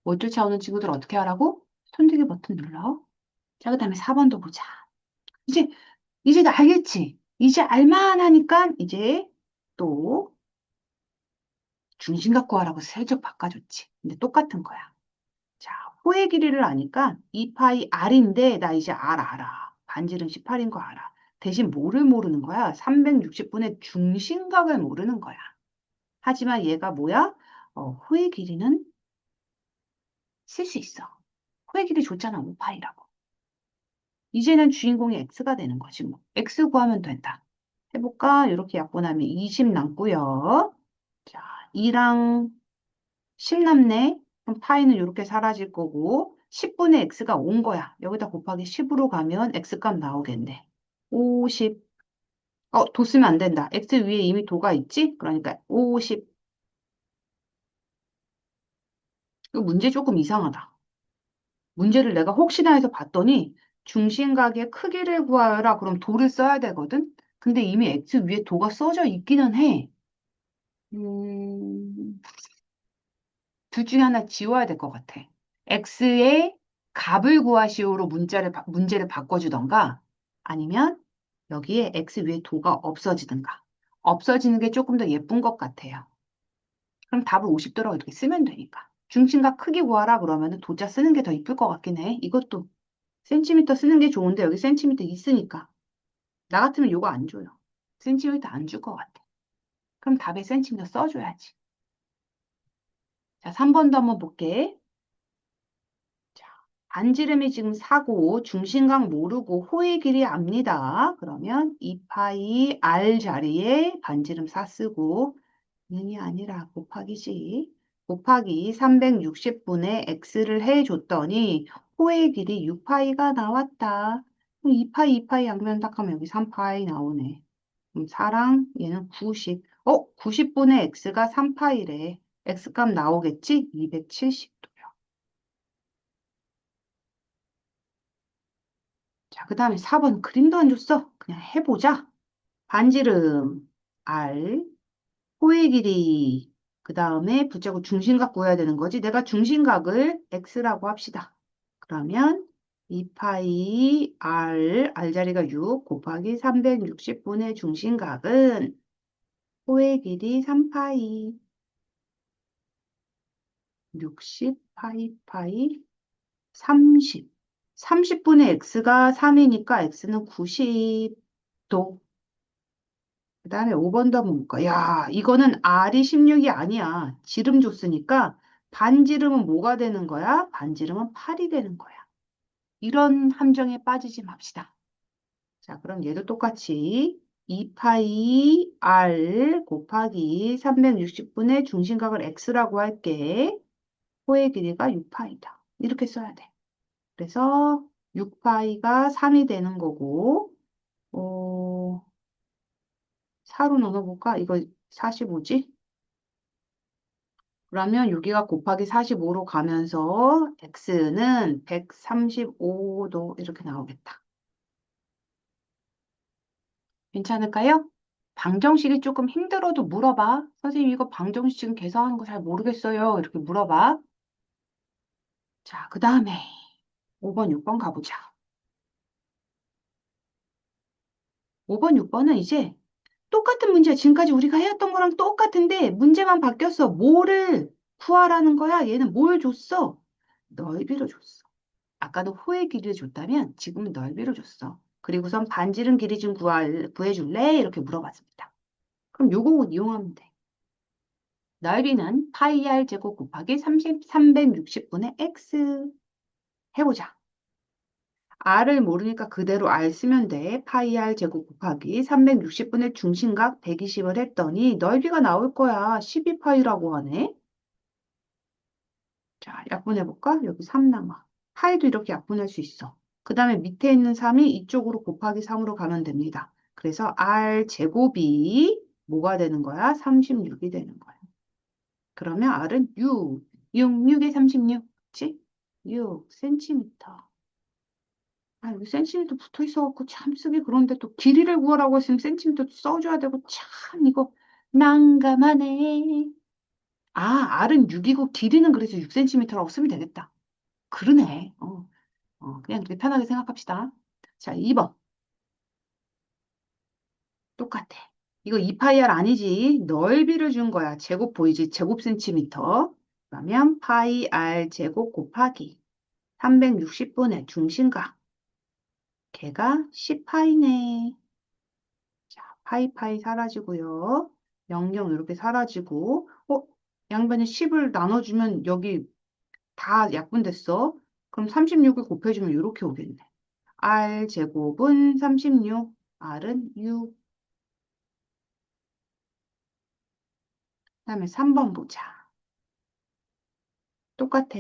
못 쫓아오는 친구들 어떻게 하라고? 손들기 버튼 눌러. 자, 그 다음에 4번도 보자. 이제 이제 나 알겠지? 이제 알만하니까 이제 또 중심 갖고 하라고 슬쩍 바꿔줬지. 근데 똑같은 거야. 자, 호의 길이를 아니까 2파이 r인데 나 이제 r 알아. 반지름 18인 거 알아. 대신 뭐를 모르는 거야? 360분의 중심각을 모르는 거야. 하지만 얘가 뭐야? 호의 길이는 쓸 수 있어. 호의 길이 줬잖아, 5파이라고. 이제는 주인공이 x가 되는 거지 뭐. x 구하면 된다. 해볼까? 이렇게 약분하면 20 남고요. 자, 2랑 10 남네. 그럼 파이는 이렇게 사라질 거고 10분의 x가 온 거야. 여기다 곱하기 10으로 가면 x값 나오겠네. 50. 도 쓰면 안 된다. x 위에 이미 도가 있지? 그러니까 50. 이 문제 조금 이상하다. 문제를 내가 혹시나 해서 봤더니 중심각의 크기를 구하여라. 그럼 도를 써야 되거든? 근데 이미 x 위에 도가 써져 있기는 해. 음, 둘 중에 하나 지워야 될 것 같아. x의 값을 구하시오로 문제를 바꿔주던가 아니면 여기에 x 위에 도가 없어지든가. 없어지는 게 조금 더 예쁜 것 같아요. 그럼 답을 50도라고 이렇게 쓰면 되니까. 중심각 크기 구하라 그러면 도자 쓰는 게 더 이쁠 것 같긴 해. 이것도 센티미터 쓰는 게 좋은데 여기 센티미터 있으니까. 나 같으면 요거 안 줘요. 센티미터 안 줄 것 같아. 그럼 답에 센티미터 써줘야지. 자, 3번도 한번 볼게. 자, 반지름이 지금 4고 중심각 모르고 호의 길이 압니다. 그러면 2파이 r 자리에 반지름 4 쓰고 는이 아니라 곱하기지. 곱하기 360분의 x를 해줬더니 호의 길이 6파이가 나왔다. 2파이, 2파이 양면 딱 하면 여기 3파이 나오네. 그럼 4랑 얘는 90. 90분의 x가 3파이래. x값 나오겠지? 270도요. 자, 그 다음에 4번 그림도 안 줬어. 그냥 해보자. 반지름 R, 호의 길이, 그 다음에 붙잡고 중심각 구해야 되는 거지. 내가 중심각을 x라고 합시다. 그러면 2파이 r 자리가 6 곱하기 360분의 중심각은 호의 길이 3파이, 60 파이 30. 30분의 x가 3이니까 x는 90도. 그 다음에 5번도 한번 볼까? 야, 이거는 R이 16이 아니야. 지름 줬으니까 반지름은 뭐가 되는 거야? 반지름은 8이 되는 거야. 이런 함정에 빠지지 맙시다. 자, 그럼 얘도 똑같이 2파이 R 곱하기 360분의 중심각을 X라고 할게. 호의 길이가 6파이다. 이렇게 써야 돼. 그래서 6파이가 3이 되는 거고, 4로 나눠볼까? 이거 45지? 그러면 여기가 곱하기 45로 가면서 x는 135도 이렇게 나오겠다. 괜찮을까요? 방정식이 조금 힘들어도 물어봐. 선생님 이거 방정식 지금 계산하는 거 잘 모르겠어요. 이렇게 물어봐. 자, 그 다음에 5번, 6번 가보자. 5번, 6번은 이제 똑같은 문제야. 지금까지 우리가 해왔던 거랑 똑같은데 문제만 바뀌었어. 뭐를 구하라는 거야? 얘는 뭘 줬어? 넓이를 줬어. 아까도 호의 길이를 줬다면 지금은 넓이를 줬어. 그리고선 반지름 길이 좀 구해줄래? 이렇게 물어봤습니다. 그럼 요거 이용하면 돼. 넓이는 파이 r 제곱 곱하기 360분의 x 해보자. r을 모르니까 그대로 r 쓰면 돼. 파이 r 제곱 곱하기 360분의 중심각 120을 했더니 넓이가 나올 거야. 12파이라고 하네. 자, 약분해볼까? 여기 3 남아. 파이도 이렇게 약분할 수 있어. 그 다음에 밑에 있는 3이 이쪽으로 곱하기 3으로 가면 됩니다. 그래서 R 제곱이 뭐가 되는 거야? 36이 되는 거야. 그러면 R은 6. 6에 36. 그치? 6cm. 아, 여기 센티미터 붙어 있어갖고 참 쓰기 그런데 또 길이를 구하라고 했으면 센티미터 써줘야 되고 참 이거 난감하네. 아, R은 6이고 길이는 그래서 6cm라고 쓰면 되겠다. 그러네. 그냥 이렇게 편하게 생각합시다. 자, 2번. 똑같아. 이거 2파이 r 아니지. 넓이를 준 거야. 제곱 보이지? 제곱 센티미터. 그러면 파이 r 제곱 곱하기 360분의 중심각. 걔가 10파이네. 자, 파이 사라지고요. 00 이렇게 사라지고. 양변에 10을 나눠주면 여기 다 약분됐어. 그럼 36을 곱해주면 이렇게 오겠네. R 제곱은 36, R은 6. 그다음에 3번 보자. 똑같아.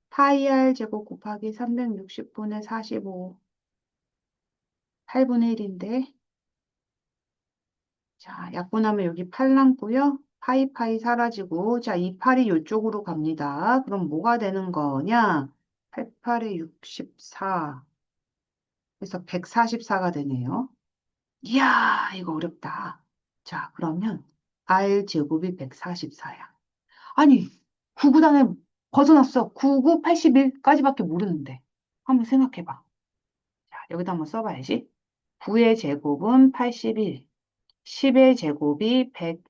파이 r 제곱 곱하기 360분의 45. 8분의 1인데. 자, 약분하면 여기 8 남고요. 파이 사라지고. 자, 이 8이 이쪽으로 갑니다. 그럼 뭐가 되는 거냐? 88에 64. 그래서 144가 되네요. 이야, 이거 어렵다. 자, 그러면 R 제곱이 144야. 아니, 9구단에 벗어났어. 99, 81까지밖에 모르는데. 한번 생각해봐. 자, 여기다 한번 써봐야지. 9의 제곱은 81, 10의 제곱이 100,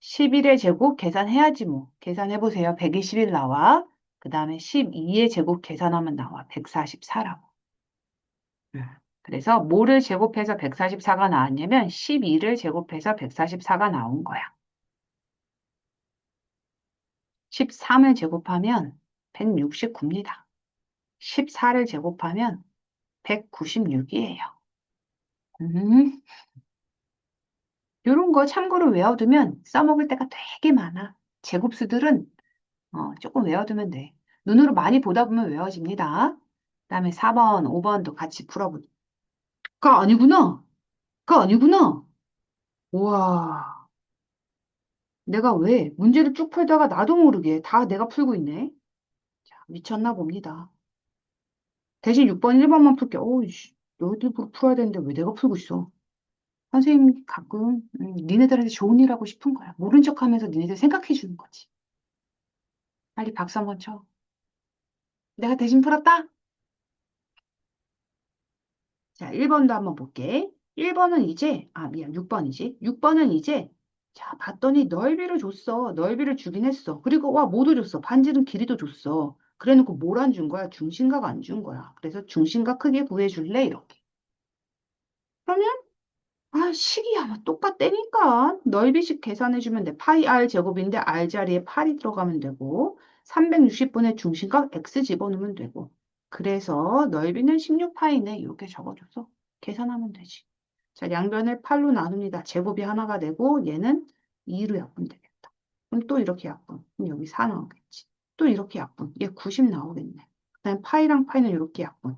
11의 제곱 계산해야지 뭐. 계산해보세요. 121 나와. 그 다음에 12의 제곱 계산하면 나와. 144라고. 그래서 뭐를 제곱해서 144가 나왔냐면 12를 제곱해서 144가 나온 거야. 13을 제곱하면 169입니다. 14를 제곱하면 196이에요. 이런 거 참고로 외워두면 써먹을 때가 되게 많아. 제곱수들은 조금 외워두면 돼. 눈으로 많이 보다 보면 외워집니다. 그다음에 4번, 5번도 같이 풀어보자. 가 아니구나. 가 아니구나. 우와. 내가 왜 문제를 쭉 풀다가 나도 모르게 다 내가 풀고 있네. 자, 미쳤나 봅니다. 대신 6번, 1번만 풀게. 어이씨, 너희들 풀어야 되는데 왜 내가 풀고 있어? 선생님 가끔 니네들한테 좋은 일 하고 싶은 거야. 모른 척하면서 니네들 생각해 주는 거지. 빨리 박수 한번 쳐. 내가 대신 풀었다? 자, 1번도 한번 볼게. 1번은 이제, 미안, 6번이지. 6번은 이제, 자, 봤더니 넓이를 줬어. 넓이를 주긴 했어. 그리고, 와, 뭐도 줬어. 반지름 길이도 줬어. 그래 놓고 뭘 안 준 거야? 중심각 안 준 거야. 그래서 중심각 크기 구해줄래? 이렇게. 그러면, 식이야. 뭐 똑같다니까. 넓이식 계산해주면 돼. 파이 r 제곱인데 r 자리에 8이 들어가면 되고, 360분의 중심각 x 집어넣으면 되고. 그래서 넓이는 16파이네. 이렇게 적어줘서 계산하면 되지. 자, 양변을 8로 나눕니다. 제곱이 하나가 되고 얘는 2로 약분 되겠다. 그럼 또 이렇게 약분. 그럼 여기 4 나오겠지. 또 이렇게 약분. 얘 90 나오겠네. 그다음 파이랑 파이는 이렇게 약분.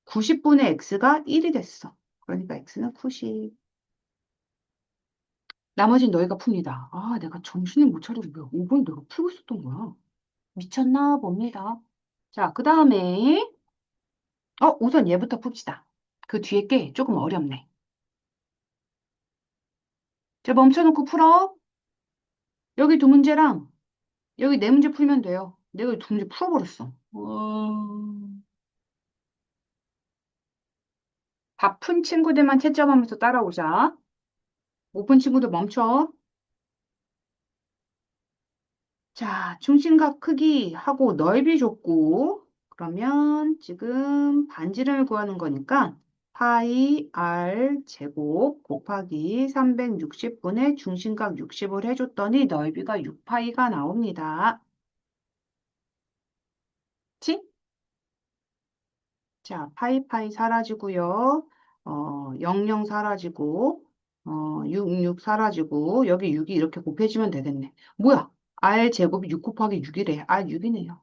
90분의 x가 1이 됐어. 그러니까 x는 90. 나머지는 너희가 풉니다. 내가 정신을 못 차리고 왜 5번 내가 풀고 있었던 거야. 미쳤나 봅니다. 자, 그 다음에 우선 얘부터 풉시다. 그 뒤에 게 조금 어렵네. 자, 멈춰놓고 풀어. 여기 두 문제랑 여기 네 문제 풀면 돼요. 내가 두 문제 풀어버렸어. 다 푼 친구들만 채점하면서 따라오자. 못 푼 친구들 멈춰. 자, 중심각 크기 하고 넓이 줬고, 그러면 지금 반지름을 구하는 거니까 파이 r 제곱 곱하기 360분의 중심각 60을 해줬더니 넓이가 6파이가 나옵니다. 그치? 자, 파이 사라지고요. 00 사라지고, 66 사라지고, 여기 6이 이렇게 곱해지면 되겠네. 뭐야? r 제곱이 6 곱하기 6이래. r 6이네요.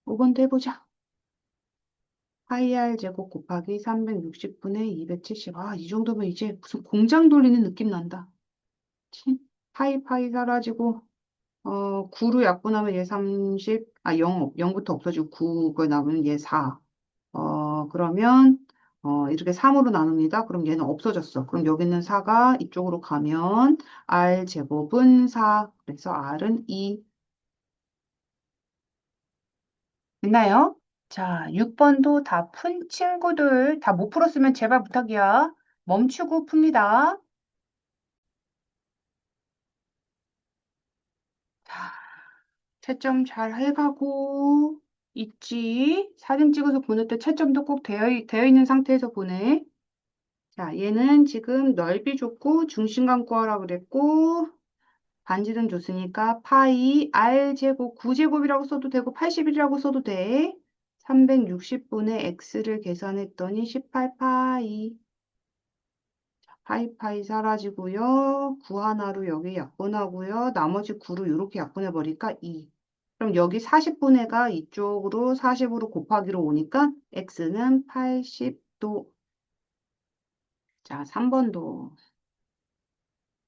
5번도 해보자. 파이 r 제곱 곱하기 360분의 270. 이 정도면 이제 무슨 공장 돌리는 느낌 난다. 그치? 파이 사라지고, 9로 약분하면 얘 30, 0부터 없어지고 9, 그 남으면 얘 4. 그러면 이렇게 3으로 나눕니다. 그럼 얘는 없어졌어. 그럼 여기 있는 4가 이쪽으로 가면 r 제곱은 4. 그래서 r은 2. 됐나요? 자, 6번도 다 푼 친구들 다 못 풀었으면 제발 부탁이야. 멈추고 풉니다. 자, 채점 잘 해가고 있지. 사진 찍어서 보낼 때 채점도 꼭 되어 있는 상태에서 보내. 자, 얘는 지금 넓이 줬고 중심감 구하라 그랬고 반지름 줬으니까 파이 r 제곱 9제곱이라고 써도 되고 80이라고 써도 돼. 360분의 x를 계산했더니 18파이. 파이파이 사라지고요. 9 하나로 여기 약분하고요. 나머지 9로 이렇게 약분해 버릴까? 2. 그럼 여기 40분의 가 이쪽으로 40으로 곱하기로 오니까 x는 80도. 자, 3번도.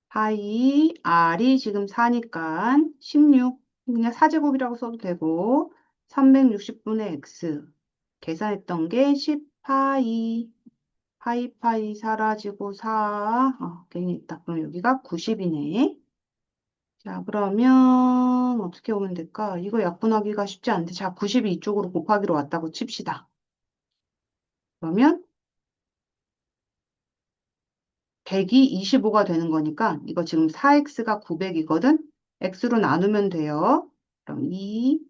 파이 r이 지금 4니까 16. 그냥 4제곱이라고 써도 되고 360분의 x. 계산했던 게 10파이. 파이파이 사라지고 4. 괜히 있다. 그럼 여기가 90이네. 자, 그러면 어떻게 오면 될까? 이거 약분하기가 쉽지 않은데. 자, 90이 이쪽으로 곱하기로 왔다고 칩시다. 그러면 100이 25가 되는 거니까 이거 지금 4x가 900이거든? x로 나누면 돼요. 그럼 2,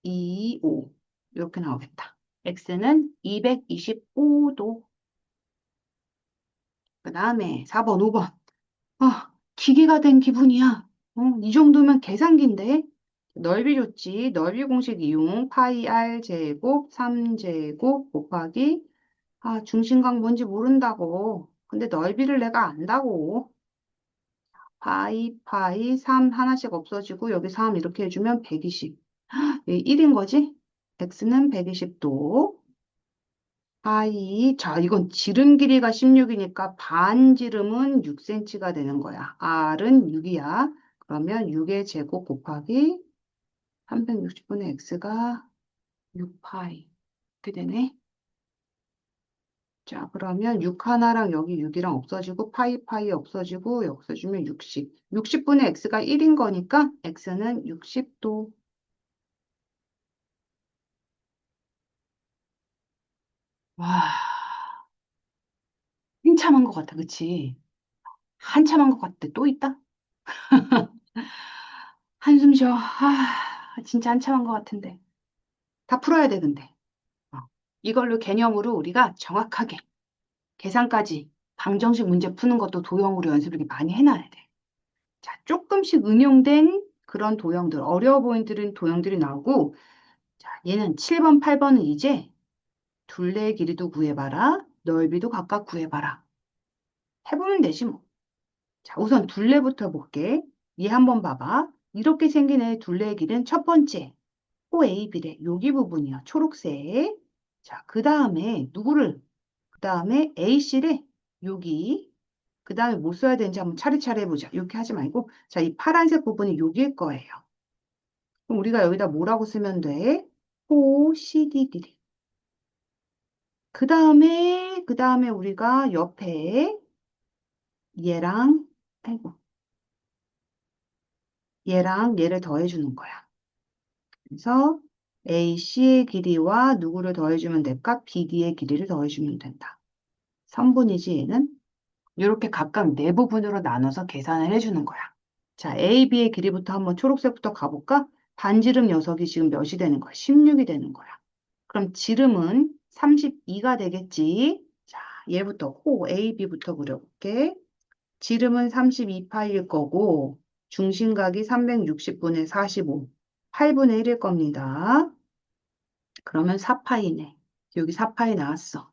2, 5. 이렇게 나오겠다. x는 225도. 그 다음에 4번, 5번. 기계가 된 기분이야. 이 정도면 계산기인데. 넓이 좋지. 넓이 공식 이용. 파이 r 제곱 3제곱 곱하기 중심각 뭔지 모른다고. 근데 넓이를 내가 안다고. 파이 3 하나씩 없어지고 여기 3 이렇게 해주면 120. 여기 1인 거지? x는 120도. 자, 이건 지름 길이가 16이니까 반 지름은 6cm가 되는 거야. r은 6이야. 그러면 6의 제곱 곱하기 360분의 x가 6파이. 이렇게 되네. 자, 그러면 6 하나랑 여기 6이랑 없어지고 파이 없어지고 여기 없어지면 60. 60분의 x가 1인 거니까 x는 60도. 와, 한참 한 것 같아. 그치? 한참 한 것 같아. 또 있다? 한숨 쉬어. 진짜 한참 한 것 같은데. 다 풀어야 돼, 근데. 어. 이걸로 개념으로 우리가 정확하게 계산까지 방정식 문제 푸는 것도 도형으로 연습을 이렇게 많이 해놔야 돼. 자, 조금씩 응용된 그런 도형들, 어려워 보이는 도형들이 나오고, 자, 얘는 7번, 8번은 이제 둘레의 길이도 구해봐라. 넓이도 각각 구해봐라. 해보면 되지 뭐. 자, 우선 둘레부터 볼게. 얘 한번 봐봐. 이렇게 생긴 애 둘레의 길이는 첫 번째, OAB래. 여기 부분이야. 초록색. 자, 그 다음에 누구를? 그 다음에 AC래. 여기. 그 다음에 뭐 써야 되는지 한번 차례차례 해보자. 이렇게 하지 말고. 자, 이 파란색 부분이 여기일 거예요. 그럼 우리가 여기다 뭐라고 쓰면 돼? OCD 길이. 그 다음에 우리가 옆에 얘랑, 아이고, 얘랑 얘를 더해주는 거야. 그래서 AC의 길이와 누구를 더해주면 될까? BD의 길이를 더해주면 된다. 3분이지 얘는? 이렇게 각각 네 부분으로 나눠서 계산을 해주는 거야. 자, A, B의 길이부터 한번 초록색부터 가볼까? 반지름 녀석이 지금 몇이 되는 거야? 16이 되는 거야. 그럼 지름은 32가 되겠지? 자, 얘부터 A, B부터 그려볼게. 지름은 32파일 거고 중심각이 360분의 45, 8분의 1일 겁니다. 그러면 4파이네. 여기 4파이 나왔어.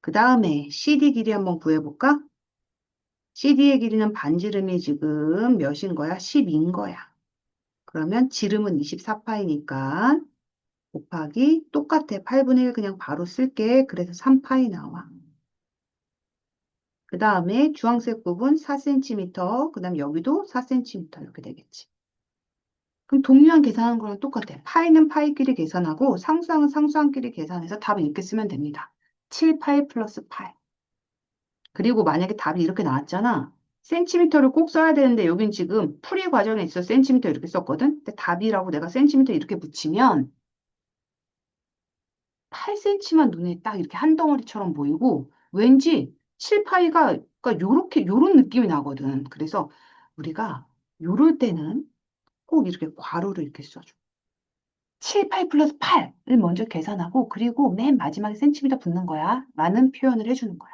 그 다음에 CD 길이 한번 구해볼까? CD의 길이는 반지름이 지금 몇인 거야? 10인 거야. 그러면 지름은 24파이니까 곱하기 똑같아. 8분의 1 그냥 바로 쓸게. 그래서 3파이 나와. 그 다음에 주황색 부분 4cm, 그 다음 여기도 4cm 이렇게 되겠지. 그럼 동류한 계산하는 거랑 똑같아. 파이는 파이끼리 계산하고 상수항은 상수항끼리 계산해서 답을 이렇게 쓰면 됩니다. 7파이 플러스 8. 그리고 만약에 답이 이렇게 나왔잖아. 센티미터를 꼭 써야 되는데 여긴 지금 풀이 과정에 있어 센티미터 이렇게 썼거든. 근데 답이라고 내가 센티미터 이렇게 붙이면 8cm만 눈에 딱 이렇게 한 덩어리처럼 보이고 왠지 7파이가 그러니까 요런 느낌이 나거든. 그래서 우리가 요럴 때는 꼭 이렇게 괄호를 이렇게 써줘. 7, 8 플러스 8을 먼저 계산하고 그리고 맨 마지막에 센티미터 붙는 거야. 라는 표현을 해주는 거야.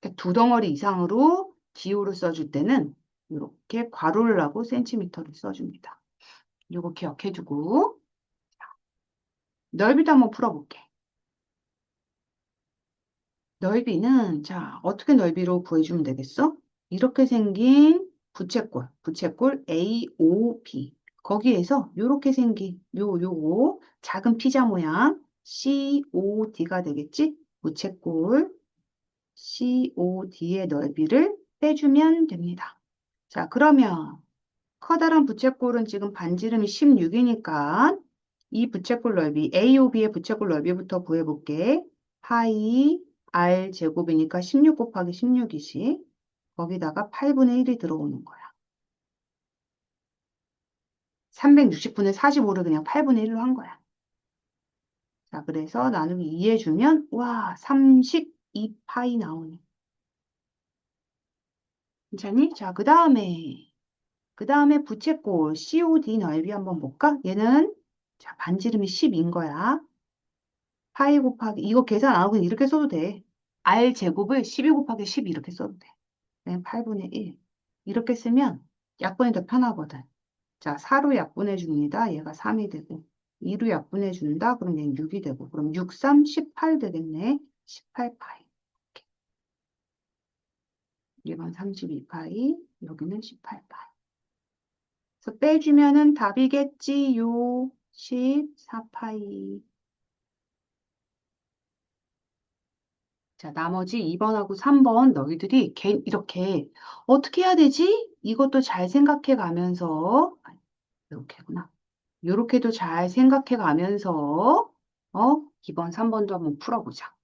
그러니까 두 덩어리 이상으로 기호를 써줄 때는 이렇게 괄호를 하고 센티미터를 써줍니다. 이거 기억해두고 넓이도 한번 풀어볼게. 넓이는, 자, 어떻게 넓이로 구해주면 되겠어? 이렇게 생긴 부채꼴 AOB. 거기에서 요렇게 생긴, 요거, 작은 피자 모양, COD가 되겠지? 부채꼴 COD의 넓이를 빼주면 됩니다. 자, 그러면 커다란 부채꼴은 지금 반지름이 16이니까 이 부채꼴 넓이, AOB의 부채꼴 넓이부터 구해볼게. 파이 R 제곱이니까 16 곱하기 16이지. 거기다가 8분의 1이 들어오는 거야. 360분의 45를 그냥 8분의 1로 한 거야. 자, 그래서 나누기 2 해주면, 와, 32파이 나오네. 괜찮니? 자, 그 다음에 부채꼴 COD 넓이 한번 볼까? 얘는, 자, 반지름이 10인 거야. 파이 곱하기, 이거 계산 안 하고 이렇게 써도 돼. R 제곱을 12 곱하기 10 이렇게 써도 돼. 그냥 8분의 1. 이렇게 쓰면 약분이 더 편하거든. 자, 4로 약분해 줍니다. 얘가 3이 되고. 2로 약분해 준다. 그럼 얘는 6이 되고. 그럼 6, 3, 18 되겠네. 18파이. 1번 32파이, 여기는 18파이. 그래서 빼주면은 답이겠지요. 14파이. 자, 나머지 2번하고 3번 너희들이 이렇게 어떻게 해야 되지? 이것도 잘 생각해 가면서 이렇게구나. 이렇게도 잘 생각해 가면서 2번, 3번도 한번 풀어보자.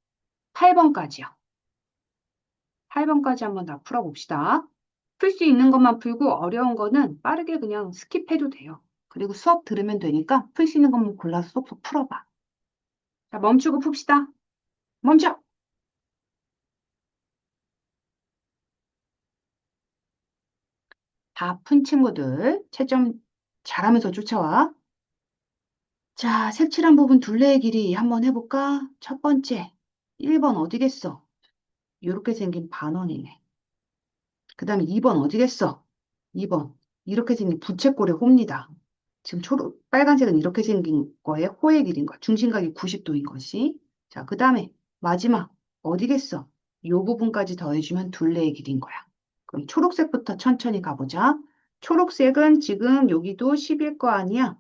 8번까지요. 8번까지 한번 다 풀어봅시다. 풀 수 있는 것만 풀고 어려운 거는 빠르게 그냥 스킵해도 돼요. 그리고 수업 들으면 되니까 풀 수 있는 것만 골라서 쏙쏙 풀어봐. 자, 멈추고 풉시다. 멈춰! 다 푼 친구들 채점 잘하면서 쫓아와. 자, 색칠한 부분 둘레의 길이 한번 해볼까? 첫 번째, 1번 어디겠어? 이렇게 생긴 반원이네. 그 다음에 2번 어디겠어? 2번, 이렇게 생긴 부채꼴의 호입니다. 지금 빨간색은 이렇게 생긴 거에 호의 길인 거야. 중심각이 90도인 것이. 자, 그 다음에 마지막, 어디겠어? 이 부분까지 더해주면 둘레의 길인 거야. 그럼 초록색부터 천천히 가보자. 초록색은 지금 여기도 10일 거 아니야?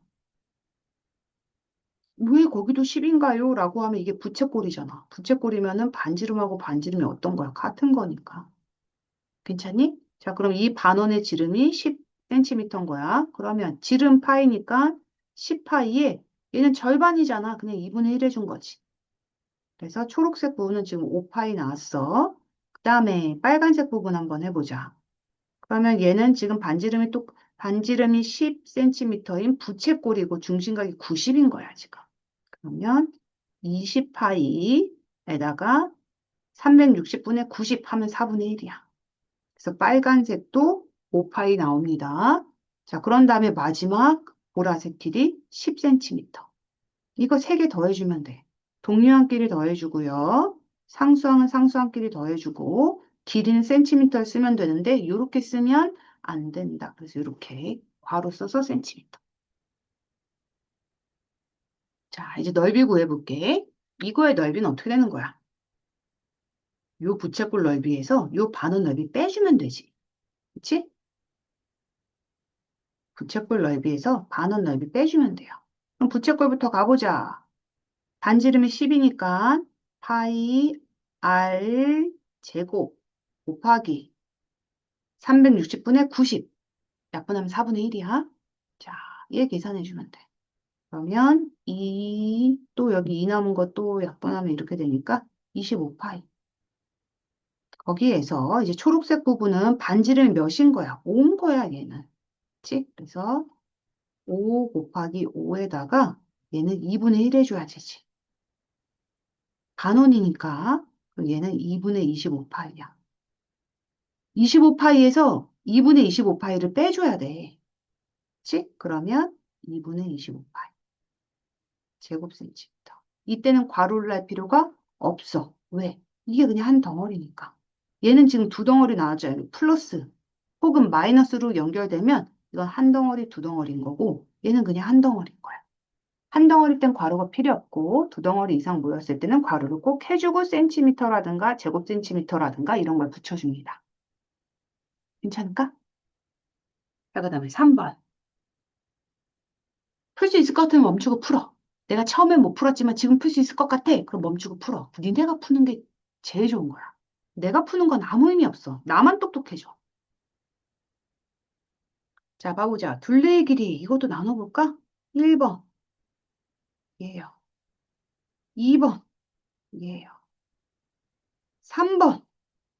왜 거기도 10인가요? 라고 하면 이게 부채꼴이잖아. 부채꼴이면은 반지름하고 반지름이 어떤 거야? 같은 거니까. 괜찮니? 자, 그럼 이 반원의 지름이 10cm인 거야. 그러면 지름 파이니까 10파이에 얘는 절반이잖아. 그냥 2분의 1 해준 거지. 그래서 초록색 부분은 지금 5파이 나왔어. 그 다음에 빨간색 부분 한번 해보자. 그러면 얘는 지금 반지름이 10cm인 부채꼴이고 중심각이 90인 거야, 지금. 그러면 20파이에다가 360분의 90 하면 4분의 1이야. 그래서 빨간색도 5파이 나옵니다. 자, 그런 다음에 마지막 보라색 길이 10cm. 이거 3개 더해주면 돼. 동류항끼리 더해주고요. 상수항은 상수항끼리 더해주고 길이는 센티미터를 쓰면 되는데 이렇게 쓰면 안 된다. 그래서 이렇게 괄호 써서 센티미터. 자, 이제 넓이 구해볼게. 이거의 넓이는 어떻게 되는 거야? 요 부채꼴 넓이에서 요 반원 넓이 빼주면 되지. 그치? 부채꼴 넓이에서 반원 넓이 빼주면 돼요. 그럼 부채꼴부터 가보자. 반지름이 10이니까 파이 r 제곱 곱하기 360분의 90. 약분하면 4분의 1이야. 자, 얘 계산해주면 돼. 그러면 또 여기 2 남은 것도 약분하면 이렇게 되니까 25파이. 거기에서 이제 초록색 부분은 반지름이 몇인 거야? 5인 거야, 얘는. 그치? 그래서 5 곱하기 5에다가 얘는 2분의 1 해줘야 되지. 반원이니까 얘는 2분의 25파이야. 25파이에서 2분의 25파이를 빼줘야 돼. 그치? 그러면 2분의 25파이 제곱센티미터. 이때는 괄호를 할 필요가 없어. 왜? 이게 그냥 한 덩어리니까. 얘는 지금 두 덩어리 나와줘요. 플러스 혹은 마이너스로 연결되면 이건 한 덩어리, 두 덩어리인 거고 얘는 그냥 한 덩어리인 거야. 한 덩어리 땐 괄호가 필요 없고 두 덩어리 이상 모였을 때는 괄호를 꼭 해주고 센티미터라든가 제곱 센티미터라든가 이런 걸 붙여줍니다. 괜찮을까? 자, 그다음에 3번. 풀 수 있을 것 같으면 멈추고 풀어. 내가 처음엔 못 풀었지만 지금 풀 수 있을 것 같아. 그럼 멈추고 풀어. 니네가 푸는 게 제일 좋은 거야. 내가 푸는 건 아무 의미 없어. 나만 똑똑해져. 자, 봐보자. 둘레의 길이 이것도 나눠볼까? 1번 얘요. 2번 얘요. 3번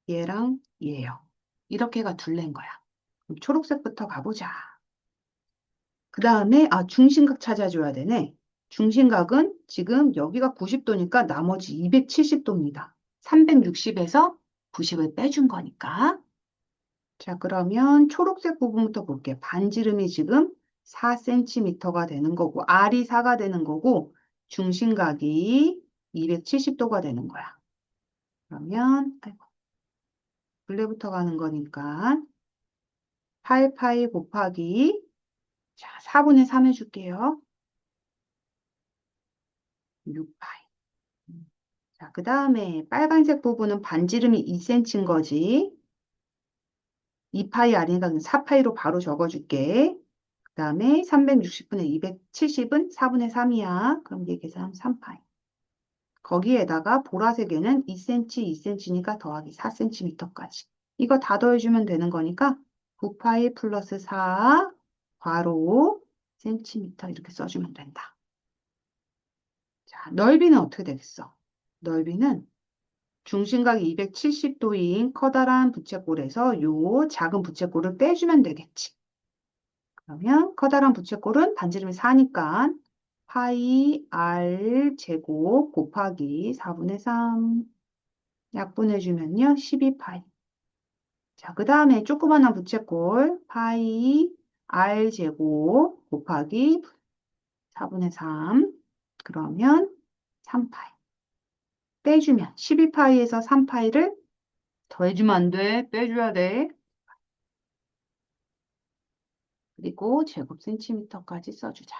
얘랑 얘요. 이렇게가 둘레인 거야. 그럼 초록색부터 가보자. 그 다음에 중심각 찾아줘야 되네. 중심각은 지금 여기가 90도니까 나머지 270도입니다. 360에서 90을 빼준 거니까. 자, 그러면 초록색 부분부터 볼게. 반지름이 지금 4cm가 되는 거고, R이 4가 되는 거고, 중심각이 270도가 되는 거야. 그러면, 아이고, 블레부터 가는 거니까, 8파이 곱하기, 자, 4분의 3 해줄게요. 6파이. 자, 그 다음에 빨간색 부분은 반지름이 2cm인 거지. 2파이 아니니까 4파이로 바로 적어줄게. 그 다음에 360분의 270은 4분의 3이야. 그럼 이게 계산하면 3파이. 거기에다가 보라색에는 2cm, 2cm니까 더하기 4cm까지. 이거 다 더해주면 되는 거니까 9파이 플러스 4 괄호 센티미터 이렇게 써주면 된다. 자, 넓이는 어떻게 되겠어? 넓이는 중심각이 270도인 커다란 부채꼴에서 요 작은 부채꼴을 빼주면 되겠지. 그러면 커다란 부채꼴은 반지름이 4니까 파이 r 제곱 곱하기 4분의 3 약분해주면요 12파이. 자, 그 다음에 조그마한 부채꼴 파이 r 제곱 곱하기 4분의 3 그러면 3파이. 빼주면 12파이에서 3파이를 더해주면 안 돼. 빼줘야 돼. 그리고 제곱 센티미터까지 써주자.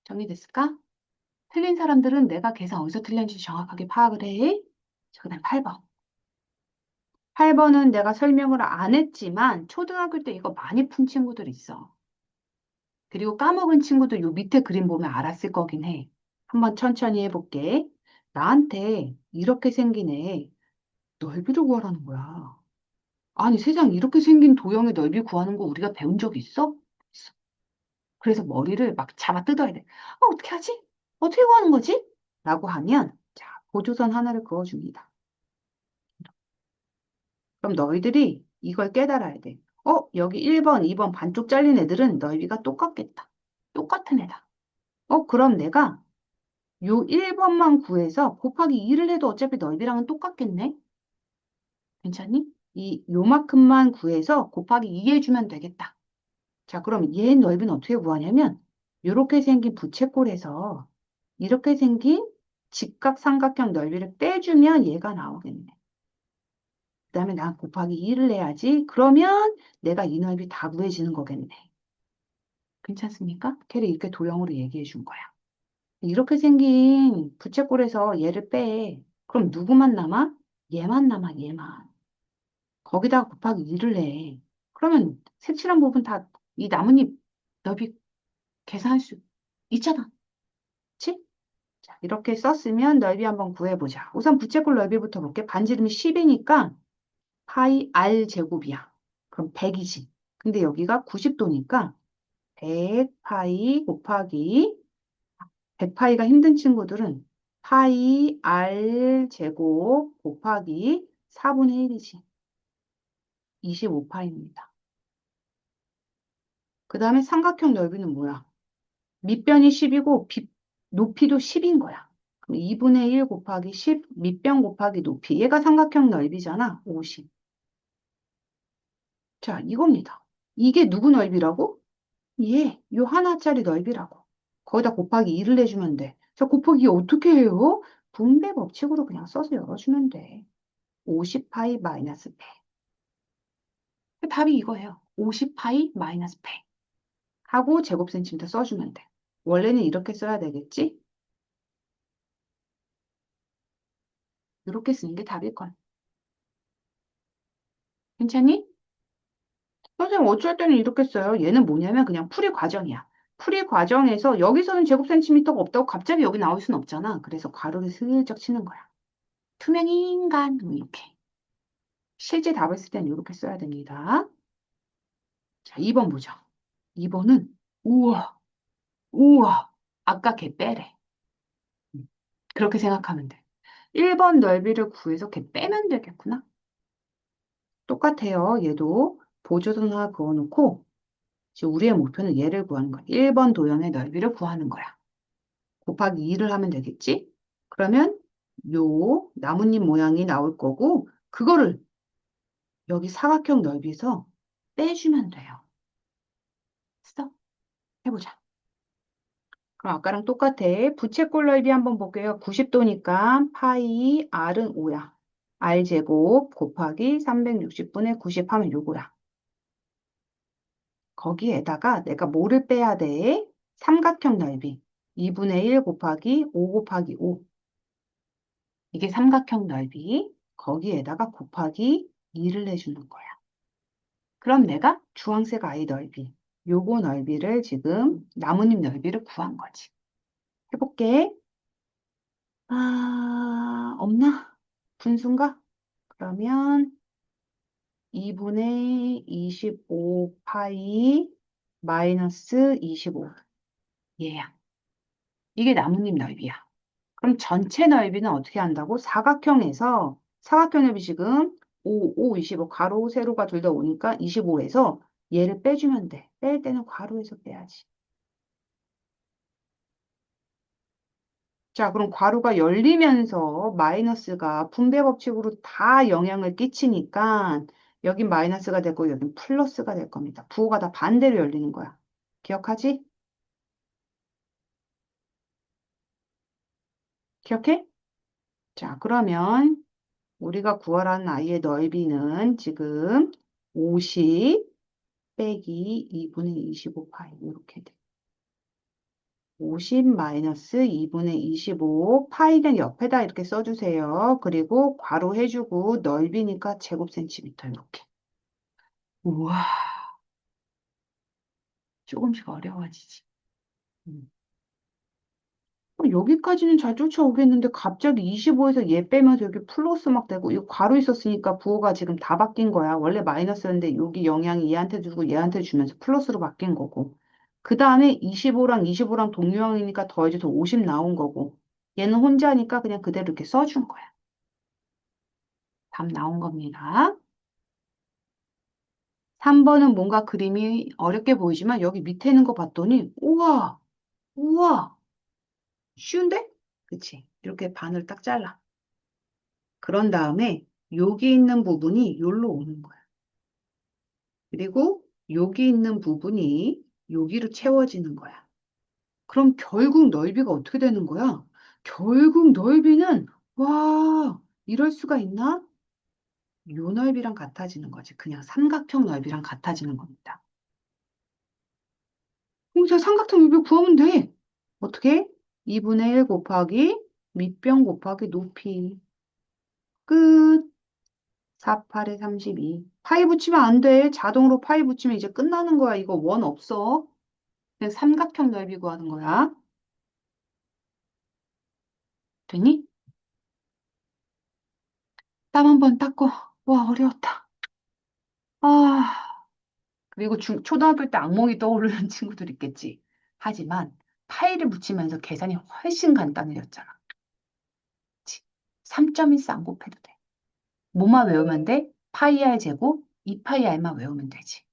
정리됐을까? 틀린 사람들은 내가 계산 어디서 틀렸는지 정확하게 파악을 해. 자, 그다음 8번. 8번은 내가 설명을 안 했지만 초등학교 때 이거 많이 푼 친구들 있어. 그리고 까먹은 친구도 요 밑에 그림 보면 알았을 거긴 해. 한번 천천히 해볼게. 나한테 이렇게 생긴 애 넓이를 구하라는 거야. 아니 세상 이렇게 생긴 도형의 넓이 구하는 거 우리가 배운 적 있어? 있어. 그래서 머리를 막 잡아 뜯어야 돼. 어떻게 하지? 어떻게 구하는 거지? 라고 하면 자, 보조선 하나를 그어줍니다. 그럼 너희들이 이걸 깨달아야 돼. 여기 1번, 2번 반쪽 잘린 애들은 넓이가 똑같겠다. 똑같은 애다. 그럼 내가 요 1번만 구해서 곱하기 2를 해도 어차피 넓이랑은 똑같겠네? 괜찮니? 요만큼만 구해서 곱하기 2 해주면 되겠다. 자, 그럼 얘 넓이는 어떻게 구하냐면 이렇게 생긴 부채꼴에서 이렇게 생긴 직각삼각형 넓이를 빼주면 얘가 나오겠네. 그 다음에 난 곱하기 2를 해야지. 그러면 내가 이 넓이 다 구해지는 거겠네. 괜찮습니까? 걔를 이렇게 도형으로 얘기해 준 거야. 이렇게 생긴 부채꼴에서 얘를 빼. 그럼 누구만 남아? 얘만 남아, 얘만. 거기다가 곱하기 2를 해. 그러면 색칠한 부분 다 이 나뭇잎 넓이 계산할 수 있잖아. 그치? 자, 이렇게 썼으면 넓이 한번 구해보자. 우선 부채꼴 넓이부터 볼게. 반지름이 10이니까 파이 r 제곱이야. 그럼 100이지. 근데 여기가 90도니까 100파이 곱하기 100파이가 힘든 친구들은 파이 r 제곱 곱하기 4분의 1이지. 25파이입니다. 그 다음에 삼각형 넓이는 뭐야? 밑변이 10이고 높이도 10인 거야. 그럼 2분의 1 곱하기 10, 밑변 곱하기 높이. 얘가 삼각형 넓이잖아. 50. 자, 이겁니다. 이게 누구 넓이라고? 요 하나짜리 넓이라고. 거기다 곱하기 2를 내주면 돼. 자, 곱하기 2 어떻게 해요? 분배 법칙으로 그냥 써서 열어주면 돼. 50파이 마이너스 100. 답이 이거예요. 50파이 마이너스 100. 하고 제곱센티미터 써주면 돼. 원래는 이렇게 써야 되겠지? 이렇게 쓰는 게 답일 걸. 괜찮니? 선생님 어쩔 때는 이렇게 써요. 얘는 뭐냐면 그냥 풀이 과정이야. 풀이 과정에서 여기서는 제곱센티미터가 없다고 갑자기 여기 나올 수는 없잖아. 그래서 괄호를 슬쩍 치는 거야. 투명 인간 뭐 이렇게. 실제 답을 쓸 때는 이렇게 써야 됩니다. 자, 2번 보죠. 2번은 우와, 우와. 아까 걔 빼래. 그렇게 생각하면 돼. 1번 넓이를 구해서 걔 빼면 되겠구나. 똑같아요. 얘도 보조선 하나 그어놓고 지금 우리의 목표는 얘를 구하는 거야. 1번 도형의 넓이를 구하는 거야. 곱하기 2를 하면 되겠지? 그러면 요 나뭇잎 모양이 나올 거고 그거를 여기 사각형 넓이에서 빼주면 돼요. 스톱. 해보자. 그럼 아까랑 똑같아. 부채꼴 넓이 한번 볼게요. 90도니까 파이 R은 5야. R제곱 곱하기 360분의 90 하면 요거야. 거기에다가 내가 뭐를 빼야 돼? 삼각형 넓이. 2분의 1 곱하기 5 곱하기 5. 이게 삼각형 넓이. 거기에다가 곱하기 2를 해주는 거야. 그럼 내가 주황색 아이 넓이. 요거 넓이를 지금 나뭇잎 넓이를 구한 거지. 해볼게. 아, 없나? 분수인가? 그러면 2분의 25 파이 마이너스 25. 얘야. 이게 나뭇잎 넓이야. 그럼 전체 넓이는 어떻게 한다고? 사각형에서 사각형 넓이 지금 5, 25 가로 세로가 둘 다 오니까 25에서 얘를 빼주면 돼. 뺄 때는 괄호에서 빼야지. 자, 그럼 괄호가 열리면서 마이너스가 분배 법칙으로 다 영향을 끼치니까 여긴 마이너스가 되고 여긴 플러스가 될 겁니다. 부호가 다 반대로 열리는 거야. 기억하지? 기억해? 자, 그러면 우리가 구하라는 아이의 넓이는 지금 50 빼기 2분의 25파이 이렇게 돼. 50 마이너스 2분의 25 파이는 옆에다 이렇게 써주세요. 그리고 괄호 해주고 넓이니까 제곱센티미터 이렇게. 우와, 조금씩 어려워지지. 음. 여기까지는 잘 쫓아오겠는데 갑자기 25에서 얘 빼면서 여기 플러스 막 되고 이거 괄호 있었으니까 부호가 지금 다 바뀐 거야. 원래 마이너스였는데 여기 영향이 얘한테 주고 얘한테 주면서 플러스로 바뀐 거고. 그 다음에 25랑 동류형이니까 더해져서 50 나온 거고. 얘는 혼자니까 그냥 그대로 이렇게 써준 거야. 답 나온 겁니다. 3번은 뭔가 그림이 어렵게 보이지만 여기 밑에 있는 거 봤더니 우와, 우와, 쉬운데? 그치? 이렇게 반을 딱 잘라. 그런 다음에 여기 있는 부분이 여기로 오는 거야. 그리고 여기 있는 부분이 여기로 채워지는 거야. 그럼 결국 넓이가 어떻게 되는 거야? 결국 넓이는 와, 이럴 수가 있나? 요 넓이랑 같아지는 거지. 그냥 삼각형 넓이랑 같아지는 겁니다. 그럼 제가 삼각형 넓이 구하면 돼. 어떻게? 2분의 1 곱하기 밑변 곱하기 높이. 끝. 4, 8에 32. 파이 붙이면 안 돼. 자동으로 파이 붙이면 이제 끝나는 거야. 이거 원 없어. 그냥 삼각형 넓이 구하는 거야. 됐니? 땀 한 번 닦고. 와, 어려웠다. 아, 그리고 초등학교 때 악몽이 떠오르는 친구들 있겠지. 하지만 파이를 붙이면서 계산이 훨씬 간단해졌잖아. 3.14 안 곱해도 돼. 뭐만 외우면 돼? 파이 r 제곱, 2파이 r만 외우면 되지.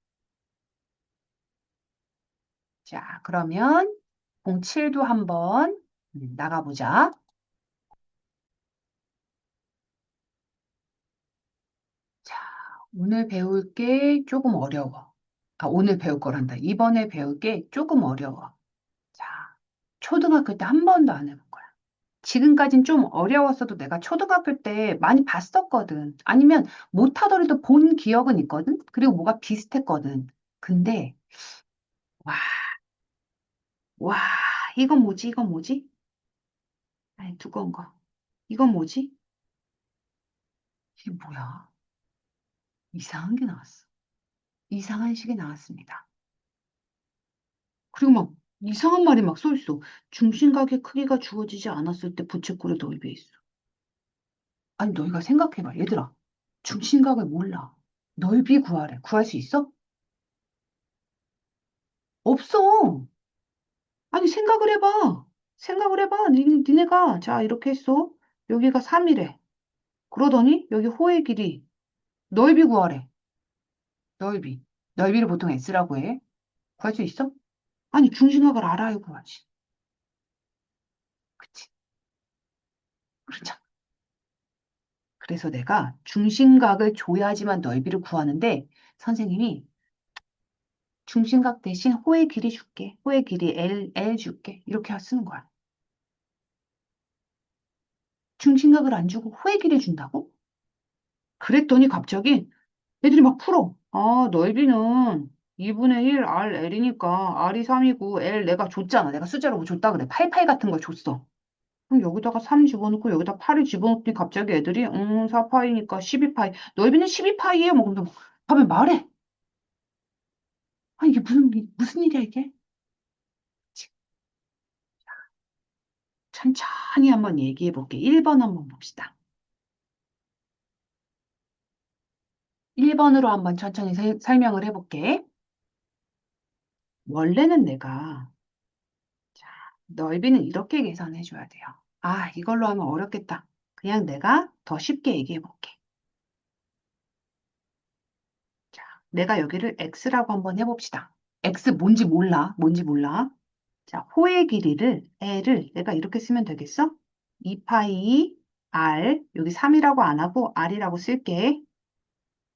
자, 그러면 07도 한번 나가보자. 자, 오늘 배울 게 조금 어려워. 아, 오늘 배울 거란다. 이번에 배울 게 조금 어려워. 자, 초등학교 때 한 번도 안 해본 거야. 지금까진 좀 어려웠어도 내가 초등학교 때 많이 봤었거든. 아니면 못하더라도 본 기억은 있거든. 그리고 뭐가 비슷했거든. 근데, 와. 와, 이건 뭐지? 이건 뭐지? 아니, 두꺼운 거. 이건 뭐지? 이게 뭐야? 이상한 게 나왔어. 이상한 식이 나왔습니다. 그리고 막 이상한 말이 막 써 있어. 중심각의 크기가 주어지지 않았을 때 부채꼴의 넓이에 있어. 아니, 너희가 생각해봐. 얘들아. 중심각을 몰라. 넓이 구하래. 구할 수 있어? 없어. 아니, 생각을 해봐. 생각을 해봐. 니네가, 자, 이렇게 했어. 여기가 3이래. 그러더니, 여기 호의 길이, 넓이 구하래. 넓이. 넓이를 보통 S라고 해. 구할 수 있어? 아니, 중심각을 알아야 구하지. 그치? 그렇죠. 그래서 내가 중심각을 줘야지만 넓이를 구하는데, 선생님이 중심각 대신 호의 길이 줄게. 호의 길이 L 줄게. 이렇게 쓰는 거야. 중심각을 안 주고 호의 길이 준다고? 그랬더니 갑자기 애들이 막 풀어. 아, 넓이는 2분의 1 RL이니까 R이 3이고 L 내가 줬잖아. 내가 숫자로 뭐 줬다 그래. 파이파이 같은 거 줬어. 그럼 여기다가 3 집어넣고 여기다 8을 집어넣더니 갑자기 애들이 4파이니까 12파이. 넓이는 12파이예요. 뭐 그러면 밥에 말해. 아, 이게 무슨 일이야 이게? 천천히 한번 얘기해 볼게. 1번 한번 봅시다. 1번으로 한번 천천히 설명을 해볼게. 원래는 내가 자, 넓이는 이렇게 계산해 줘야 돼요. 아, 이걸로 하면 어렵겠다. 그냥 내가 더 쉽게 얘기해 볼게. 자, 내가 여기를 x라고 한번 해봅시다. x 뭔지 몰라. 뭔지 몰라. 자, 호의 길이를 L을 내가 이렇게 쓰면 되겠어? 2파이 R 여기 3이라고 안 하고 R이라고 쓸게.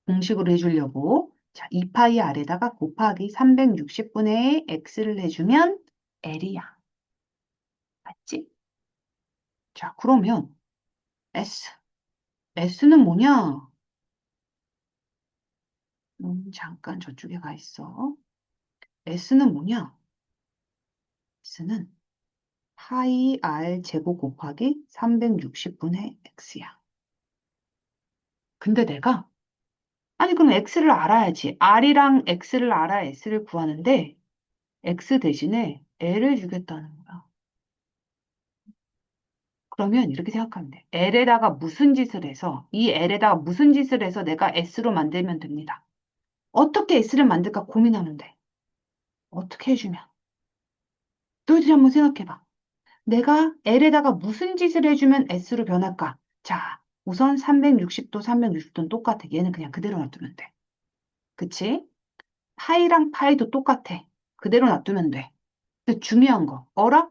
공식으로 해주려고. 자, 2파이 R에다가 곱하기 360분의 X를 해주면 L이야. 맞지? 자, 그러면 S. S는 뭐냐? 잠깐 저쪽에 가 있어. S는 뭐냐? S는 파이 R 제곱 곱하기 360분의 X야. 근데 내가 아니, 그럼 X를 알아야지. R이랑 X를 알아야 S를 구하는데, X 대신에 L을 주겠다는 거야. 그러면 이렇게 생각하면 돼. L에다가 무슨 짓을 해서, 이 L에다가 무슨 짓을 해서 내가 S로 만들면 됩니다. 어떻게 S를 만들까 고민하면 돼. 어떻게 해주면. 너희들이 한번 생각해봐. 내가 L에다가 무슨 짓을 해주면 S로 변할까? 자, 우선 360도, 360도는 똑같아. 얘는 그냥 그대로 놔두면 돼. 그치? 파이랑 파이도 똑같아. 그대로 놔두면 돼. 근데 중요한 거, 어라?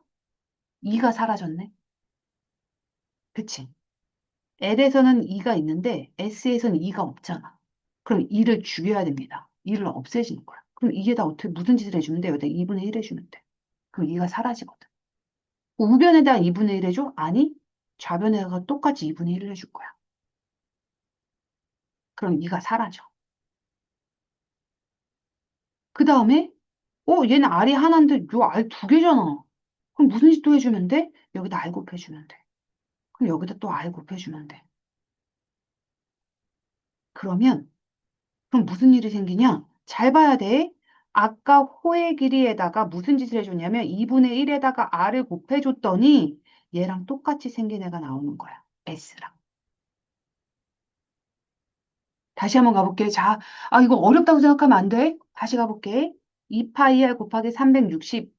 2가 사라졌네. 그치? L에서는 2가 있는데 S에서는 2가 없잖아. 그럼 2를 죽여야 됩니다. 2를 없애지는 거야. 그럼 이게 다 어떻게 무슨 짓을 해주는데 여기다 2분의 1 해주면 돼. 그럼 2가 사라지거든. 우변에다 2분의 1 해줘? 아니, 좌변에다가 똑같이 2분의 1을 해줄 거야. 그럼 2가 사라져. 그 다음에 얘는 R이 하나인데 요 R 두 개잖아. 그럼 무슨 짓 또 해주면 돼? 여기다 R 곱해주면 돼. 그럼 여기다 또 R 곱해주면 돼. 그러면 그럼 무슨 일이 생기냐? 잘 봐야 돼. 아까 호의 길이에다가 무슨 짓을 해줬냐면 2분의 1에다가 r을 곱해줬더니 얘랑 똑같이 생긴 애가 나오는 거야. s랑. 다시 한번 가볼게. 자, 이거 어렵다고 생각하면 안 돼. 다시 가볼게. 2파이 r 곱하기 360분의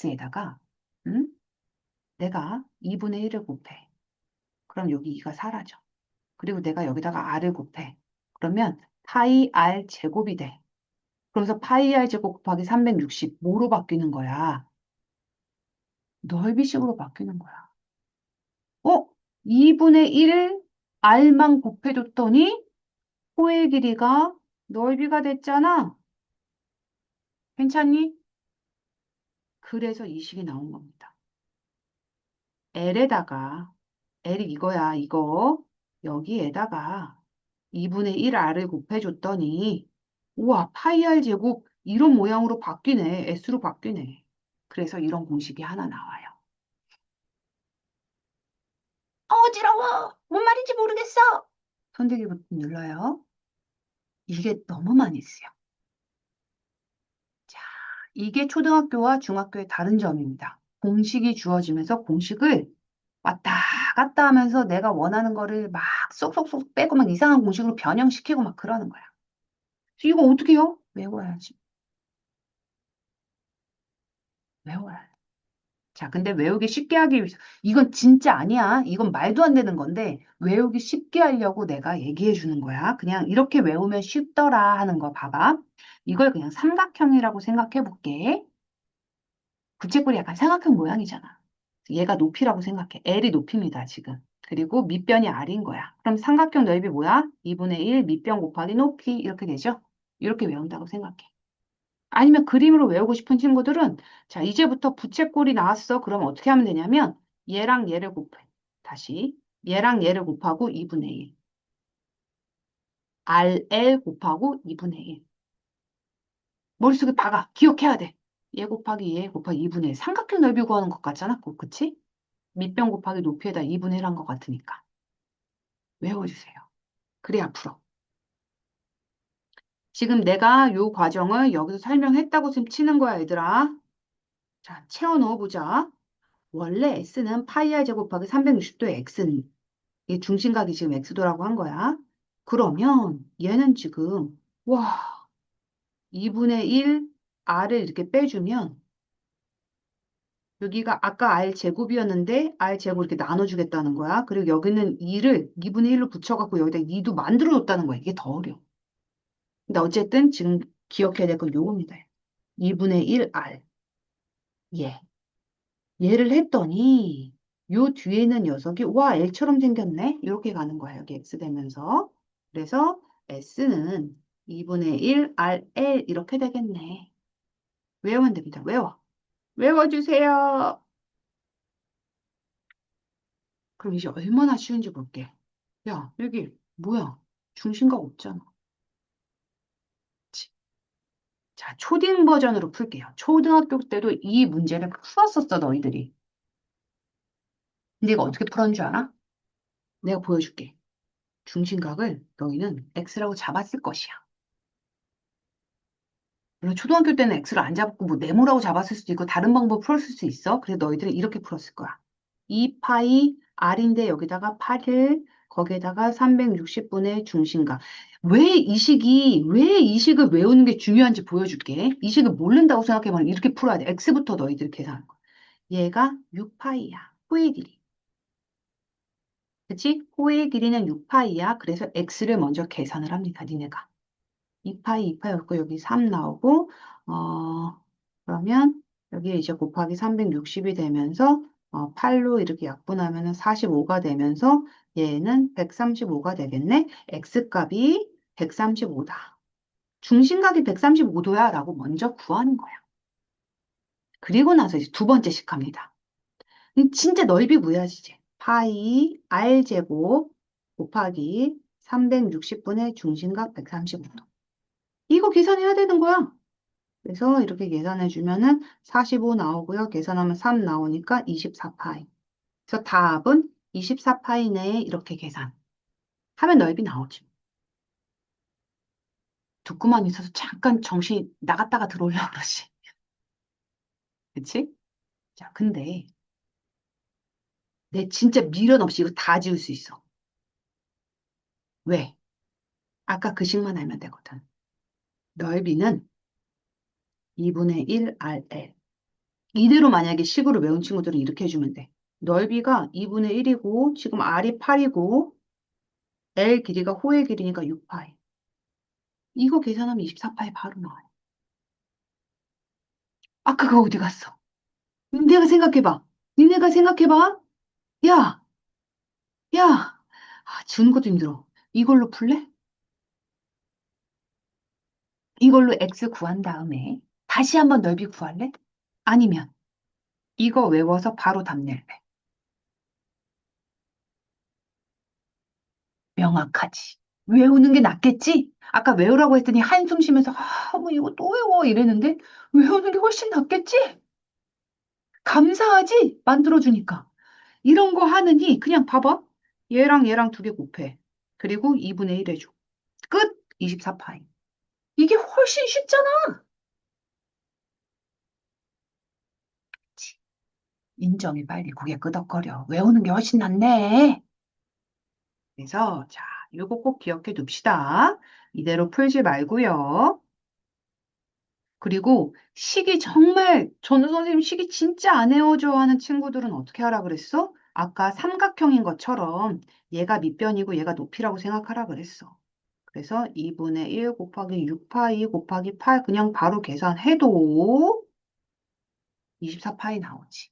x에다가 내가 2분의 1을 곱해. 그럼 여기 2가 사라져. 그리고 내가 여기다가 r을 곱해. 그러면 파이 r 제곱이 돼. 그러면서 파이 r 제곱 곱하기 360 뭐로 바뀌는 거야? 넓이식으로 바뀌는 거야. 어? 2분의 1 r만 곱해줬더니 호의 길이가 넓이가 됐잖아. 괜찮니? 그래서 이 식이 나온 겁니다. L에다가 L이 이거야, 이거. 여기에다가 2분의 1 r을 곱해줬더니 우와, 파이 r 제곱 이런 모양으로 바뀌네. S로 바뀌네. 그래서 이런 공식이 하나 나와요. 어지러워! 뭔 말인지 모르겠어! 손들기 버튼 눌러요. 이게 너무 많이 쓰여. 자, 이게 초등학교와 중학교의 다른 점입니다. 공식이 주어지면서 공식을 왔다 갔다 하면서 내가 원하는 거를 막 쏙쏙쏙 빼고 막 이상한 공식으로 변형시키고 막 그러는 거야. 이거 어떻게 해요? 외워야지. 외워야 돼. 자, 근데 외우기 쉽게 하기 위해서, 이건 진짜 아니야. 이건 말도 안 되는 건데, 외우기 쉽게 하려고 내가 얘기해 주는 거야. 그냥 이렇게 외우면 쉽더라 하는 거 봐봐. 이걸 그냥 삼각형이라고 생각해 볼게. 부채꼴이 약간 삼각형 모양이잖아. 얘가 높이라고 생각해. L이 높이입니다, 지금. 그리고 밑변이 R인 거야. 그럼 삼각형 넓이 뭐야? 2분의 1 밑변 곱하기 높이 이렇게 되죠? 이렇게 외운다고 생각해. 아니면 그림으로 외우고 싶은 친구들은 자, 이제부터 부채꼴이 나왔어. 그럼 어떻게 하면 되냐면 얘랑 얘를 곱해. 다시 얘랑 얘를 곱하고 2분의 1. RL 곱하고 2분의 1. 머릿속에 박아. 기억해야 돼. 얘 곱하기 얘 곱하기 2분의 1. 삼각형 넓이 구하는 것 같잖아. 그치? 밑변 곱하기 높이에다 2분의 1 한 것 같으니까. 외워주세요. 그래야 풀어. 지금 내가 요 과정을 여기서 설명했다고 지금 치는 거야, 얘들아. 자, 채워 넣어보자. 원래 S는 파이 r 제곱하기 360도의 X는 이 중심각이 지금 X도라고 한 거야. 그러면 얘는 지금 와 2분의 1 R을 이렇게 빼주면 여기가 아까 R 제곱이었는데 R 제곱 이렇게 나눠주겠다는 거야. 그리고 여기는 2를 2분의 1로 붙여갖고 여기다 2도 만들어줬다는 거야. 이게 더 어려워. 근데 어쨌든 지금 기억해야 될 건 요겁니다. 2분의 1 R. 예. 얘를 했더니 요 뒤에 있는 녀석이 와 L처럼 생겼네. 이렇게 가는 거야. 여기 X 되면서. 그래서 S는 2분의 1 RL 이렇게 되겠네. 외우면 됩니다. 외워. 외워주세요. 그럼 이제 얼마나 쉬운지 볼게. 야, 여기 뭐야? 중심각 없잖아. 치. 자, 초딩 버전으로 풀게요. 초등학교 때도 이 문제를 풀었었어, 너희들이. 근데 이거 어떻게 풀었는 줄 알아? 내가 보여줄게. 중심각을 너희는 X라고 잡았을 것이야. 물론 초등학교 때는 X를 안 잡고 뭐 네모라고 잡았을 수도 있고 다른 방법 풀었을 수 있어. 그래서 너희들은 이렇게 풀었을 거야. 2파이 R인데 여기다가 8을 거기에다가 360분의 중심각. 왜 이 식을 외우는 게 중요한지 보여줄게. 이 식을 모른다고 생각해보면 이렇게 풀어야 돼. X부터 너희들이 계산할 거야. 얘가 6파이야. 호의 길이. 그치? 호의 길이는 6파이야. 그래서 X를 먼저 계산을 합니다. 니네가. 2파이, 2파이 없고 여기 3 나오고 그러면 여기에 이제 곱하기 360이 되면서 8로 이렇게 약분하면 45가 되면서 얘는 135가 되겠네. X값이 135다. 중심각이 135도야 라고 먼저 구하는 거야. 그리고 나서 이제 두 번째씩 합니다. 진짜 넓이 구해야지. 파이 R제곱 곱하기 360분의 중심각 135도. 이거 계산해야 되는 거야. 그래서 이렇게 계산해 주면은 45 나오고요. 계산하면 3 나오니까 24파이. 그래서 답은 24파이네. 이렇게 계산. 하면 넓이 나오지. 듣고만 있어서 잠깐 정신이 나갔다가 들어오려고 그러지. 그치? 자, 근데 내 진짜 미련 없이 이거 다 지울 수 있어. 왜? 아까 그 식만 알면 되거든. 넓이는 2분의 1 RL. 이대로 만약에 식으로 외운 친구들은 이렇게 해주면 돼. 넓이가 2분의 1이고 지금 R이 8이고 L 길이가 호의 길이니까 6파이. 이거 계산하면 24파이 바로 나와요. 아까 그거 어디 갔어? 내가 생각해봐. 니네가 생각해봐. 야, 야. 주는 것도 힘들어. 이걸로 풀래? 이걸로 X 구한 다음에 다시 한번 넓이 구할래? 아니면 이거 외워서 바로 답 낼래? 명확하지. 외우는 게 낫겠지? 아까 외우라고 했더니 한숨 쉬면서 뭐 이거 또 외워 이랬는데 외우는 게 훨씬 낫겠지? 감사하지? 만들어주니까. 이런 거 하느니 그냥 봐봐. 얘랑 얘랑 두 개 곱해. 그리고 2분의 1 해줘. 끝! 24파이. 이게 훨씬 쉽잖아. 그치? 인정이 빨리 고개 끄덕거려. 외우는 게 훨씬 낫네. 그래서 자, 요거 꼭 기억해 둡시다. 이대로 풀지 말고요. 그리고 식이 정말 전우 선생님 식이 진짜 안 외워줘 하는 친구들은 어떻게 하라 그랬어? 아까 삼각형인 것처럼 얘가 밑변이고 얘가 높이라고 생각하라 그랬어. 그래서 2분의 1 곱하기 6파이 곱하기 8 그냥 바로 계산해도 24파이 나오지.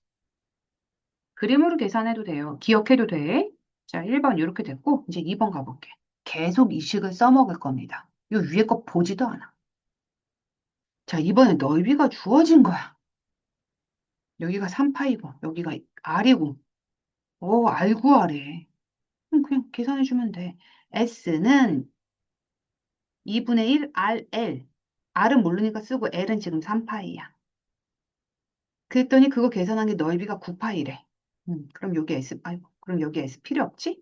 그림으로 계산해도 돼요. 기억해도 돼. 자, 1번 이렇게 됐고 이제 2번 가볼게. 계속 이 식을 써먹을 겁니다. 요 위에 거 보지도 않아. 자, 이번에 넓이가 주어진 거야. 여기가 3파이고 여기가 R이고 R 구하래. 그냥 계산해주면 돼. S는 2분의 1 RL. R은 모르니까 쓰고 L은 지금 3파이야. 그랬더니 그거 계산한 게 넓이가 9파이래. 그럼 여기 S, 아이고, 그럼 여기 S 필요 없지?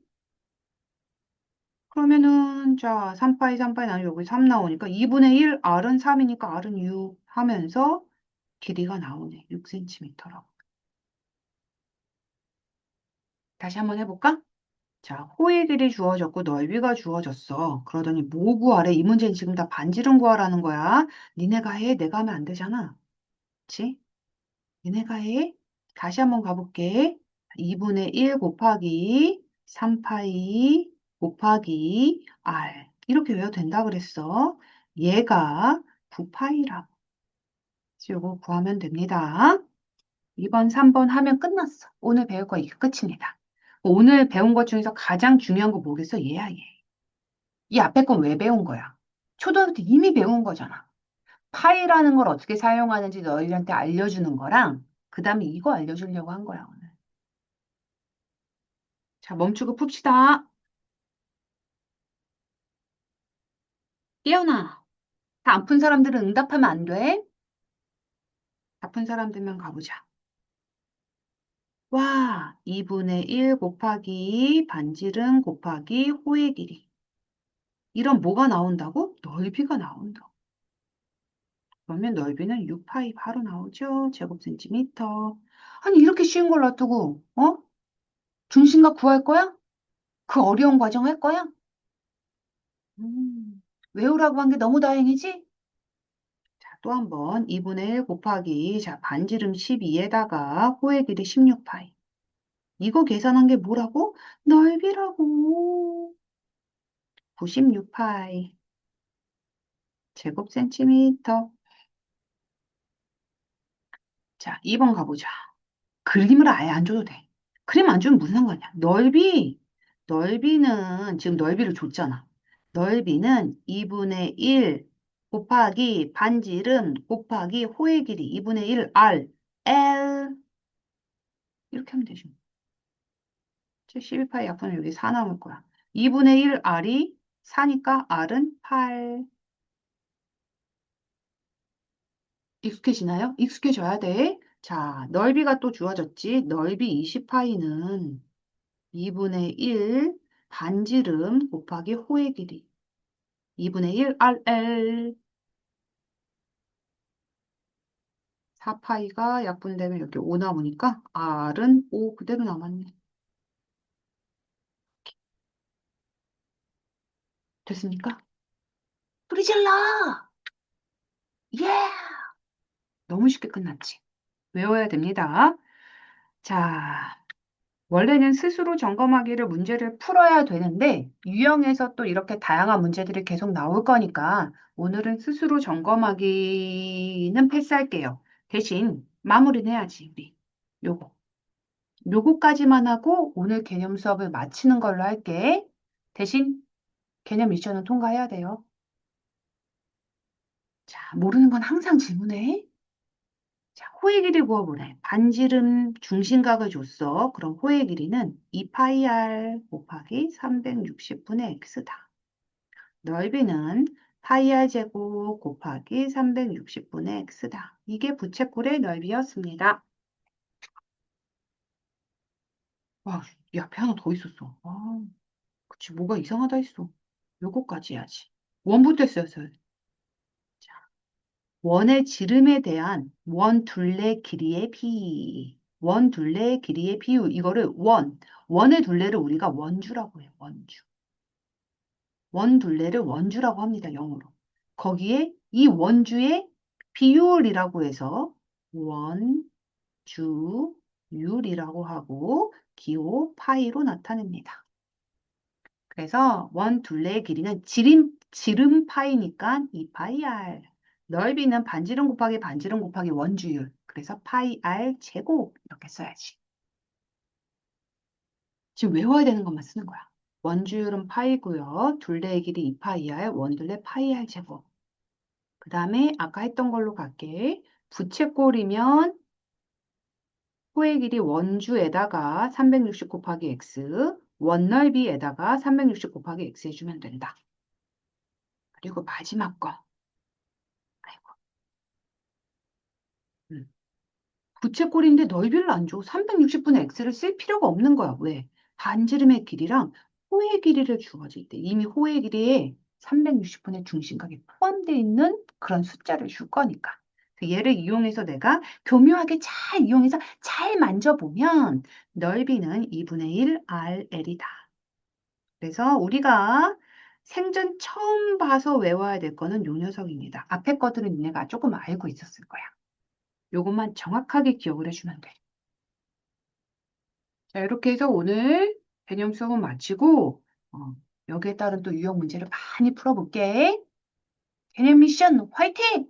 그러면은 자 3파이 3파이 나누면 여기 3 나오니까 2분의 1 R은 3이니까 R은 6 하면서 길이가 나오네. 6cm라고. 다시 한번 해볼까? 자, 호의 길이 주어졌고 넓이가 주어졌어. 그러더니 뭐 구하래? 이 문제는 지금 다 반지름 구하라는 거야. 니네가 해. 내가 하면 안 되잖아. 그치? 니네가 해. 다시 한번 가볼게. 2분의 1 곱하기 3파이 곱하기 R. 이렇게 외워도 된다 그랬어. 얘가 9파이라고. 요거 구하면 됩니다. 2번, 3번 하면 끝났어. 오늘 배울 거 이게 끝입니다. 오늘 배운 것 중에서 가장 중요한 거 뭐겠어? 얘야, 얘. 이 앞에 건 왜 배운 거야? 초등학교 때 이미 배운 거잖아. 파이라는 걸 어떻게 사용하는지 너희한테 알려주는 거랑 그 다음에 이거 알려주려고 한 거야, 오늘. 자, 멈추고 풉시다. 깨어나. 다 안 푼 사람들은 응답하면 안 돼. 다 푼 사람들만 가보자. 와, 2분의 1 곱하기 반지름 곱하기 호의 길이. 이런 뭐가 나온다고? 넓이가 나온다. 그러면 넓이는 6파이 바로 나오죠. 제곱센티미터. 아니, 이렇게 쉬운 걸 놔두고, 중심각 구할 거야? 그 어려운 과정 할 거야? 외우라고 한 게 너무 다행이지? 자, 또 한 번. 2분의 1 곱하기, 자, 반지름 12에다가 호의 길이 16파이. 이거 계산한 게 뭐라고? 넓이라고. 96파이. 제곱센티미터. 자, 2번 가보자. 그림을 아예 안 줘도 돼. 그림 안 주면 무슨 상관이야? 넓이는 지금 넓이를 줬잖아. 넓이는 2분의 1 곱하기 반지름 곱하기 호의 길이 2분의 1 R, L 이렇게 하면 되죠. 12파이 약분은 여기 4 나올 거야. 2분의 1 R이 4니까 R은 8. 익숙해지나요? 익숙해져야 돼. 자, 넓이가 또 주어졌지. 넓이 20파이는 2분의 1 반지름 곱하기 호의 길이 2분의 1 RL 4파이가 약분되면 이렇게 5 나오니까 R은 5 그대로 남았네. 됐습니까? 소리 질러! 예! 너무 쉽게 끝났지. 외워야 됩니다. 자, 원래는 스스로 점검하기를 문제를 풀어야 되는데 유형에서 또 이렇게 다양한 문제들이 계속 나올 거니까 오늘은 스스로 점검하기는 패스할게요. 대신 마무리는 해야지, 우리. 요거. 요거까지만 하고 오늘 개념 수업을 마치는 걸로 할게. 대신 개념 미션은 통과해야 돼요. 자, 모르는 건 항상 질문해. 자, 호의 길이 구해보래. 반지름 중심각을 줬어. 그럼 호의 길이는 2파이 r 곱하기 360분의 x다. 넓이는 파이 r 제곱 곱하기 360분의 x다. 이게 부채꼴의 넓이였습니다. 아, 이 앞에 하나 더 있었어. 아, 그치, 뭐가 이상하다 했어. 요거까지 해야지. 원부터 했어요. 자, 원의 지름에 대한 원 둘레 길이의 비. 원 둘레 길이의 비유. 이거를 원의 둘레를 우리가 원주라고 해요. 원주. 원 둘레를 원주라고 합니다. 영어로. 거기에 이 원주의 비율이라고 해서 원주율이라고 하고 기호 파이로 나타냅니다. 그래서 원 둘레의 길이는 지름 파이니까 2파이 r. 넓이는 반지름 곱하기 반지름 곱하기 원주율. 그래서 파이 r 제곱 이렇게 써야지. 지금 외워야 되는 것만 쓰는 거야. 원주율은 파이고요. 둘레의 길이 2파이 r, 원둘레 파이 r 제곱. 그 다음에 아까 했던 걸로 갈게. 부채꼴이면 호의 길이 원주에다가 360 곱하기 x, 원넓이에다가 360 곱하기 x 해주면 된다. 그리고 마지막 거. 아이고. 음. 부채꼴인데 넓이를 안 줘. 360분의 x를 쓸 필요가 없는 거야. 왜? 반지름의 길이랑 호의 길이를 주어질 때 이미 호의 길이에 360분의 중심각이 포함되어 있는 그런 숫자를 줄 거니까. 얘를 이용해서 내가 교묘하게 잘 이용해서 잘 만져보면 넓이는 2분의 1 RL이다. 그래서 우리가 생전 처음 봐서 외워야 될 거는 요 녀석입니다. 앞에 것들은 니네가 조금 알고 있었을 거야. 요것만 정확하게 기억을 해주면 돼. 자, 이렇게 해서 오늘 개념 수업은 마치고 여기에 따른 또 유형 문제를 많이 풀어볼게. 개념 미션 화이팅!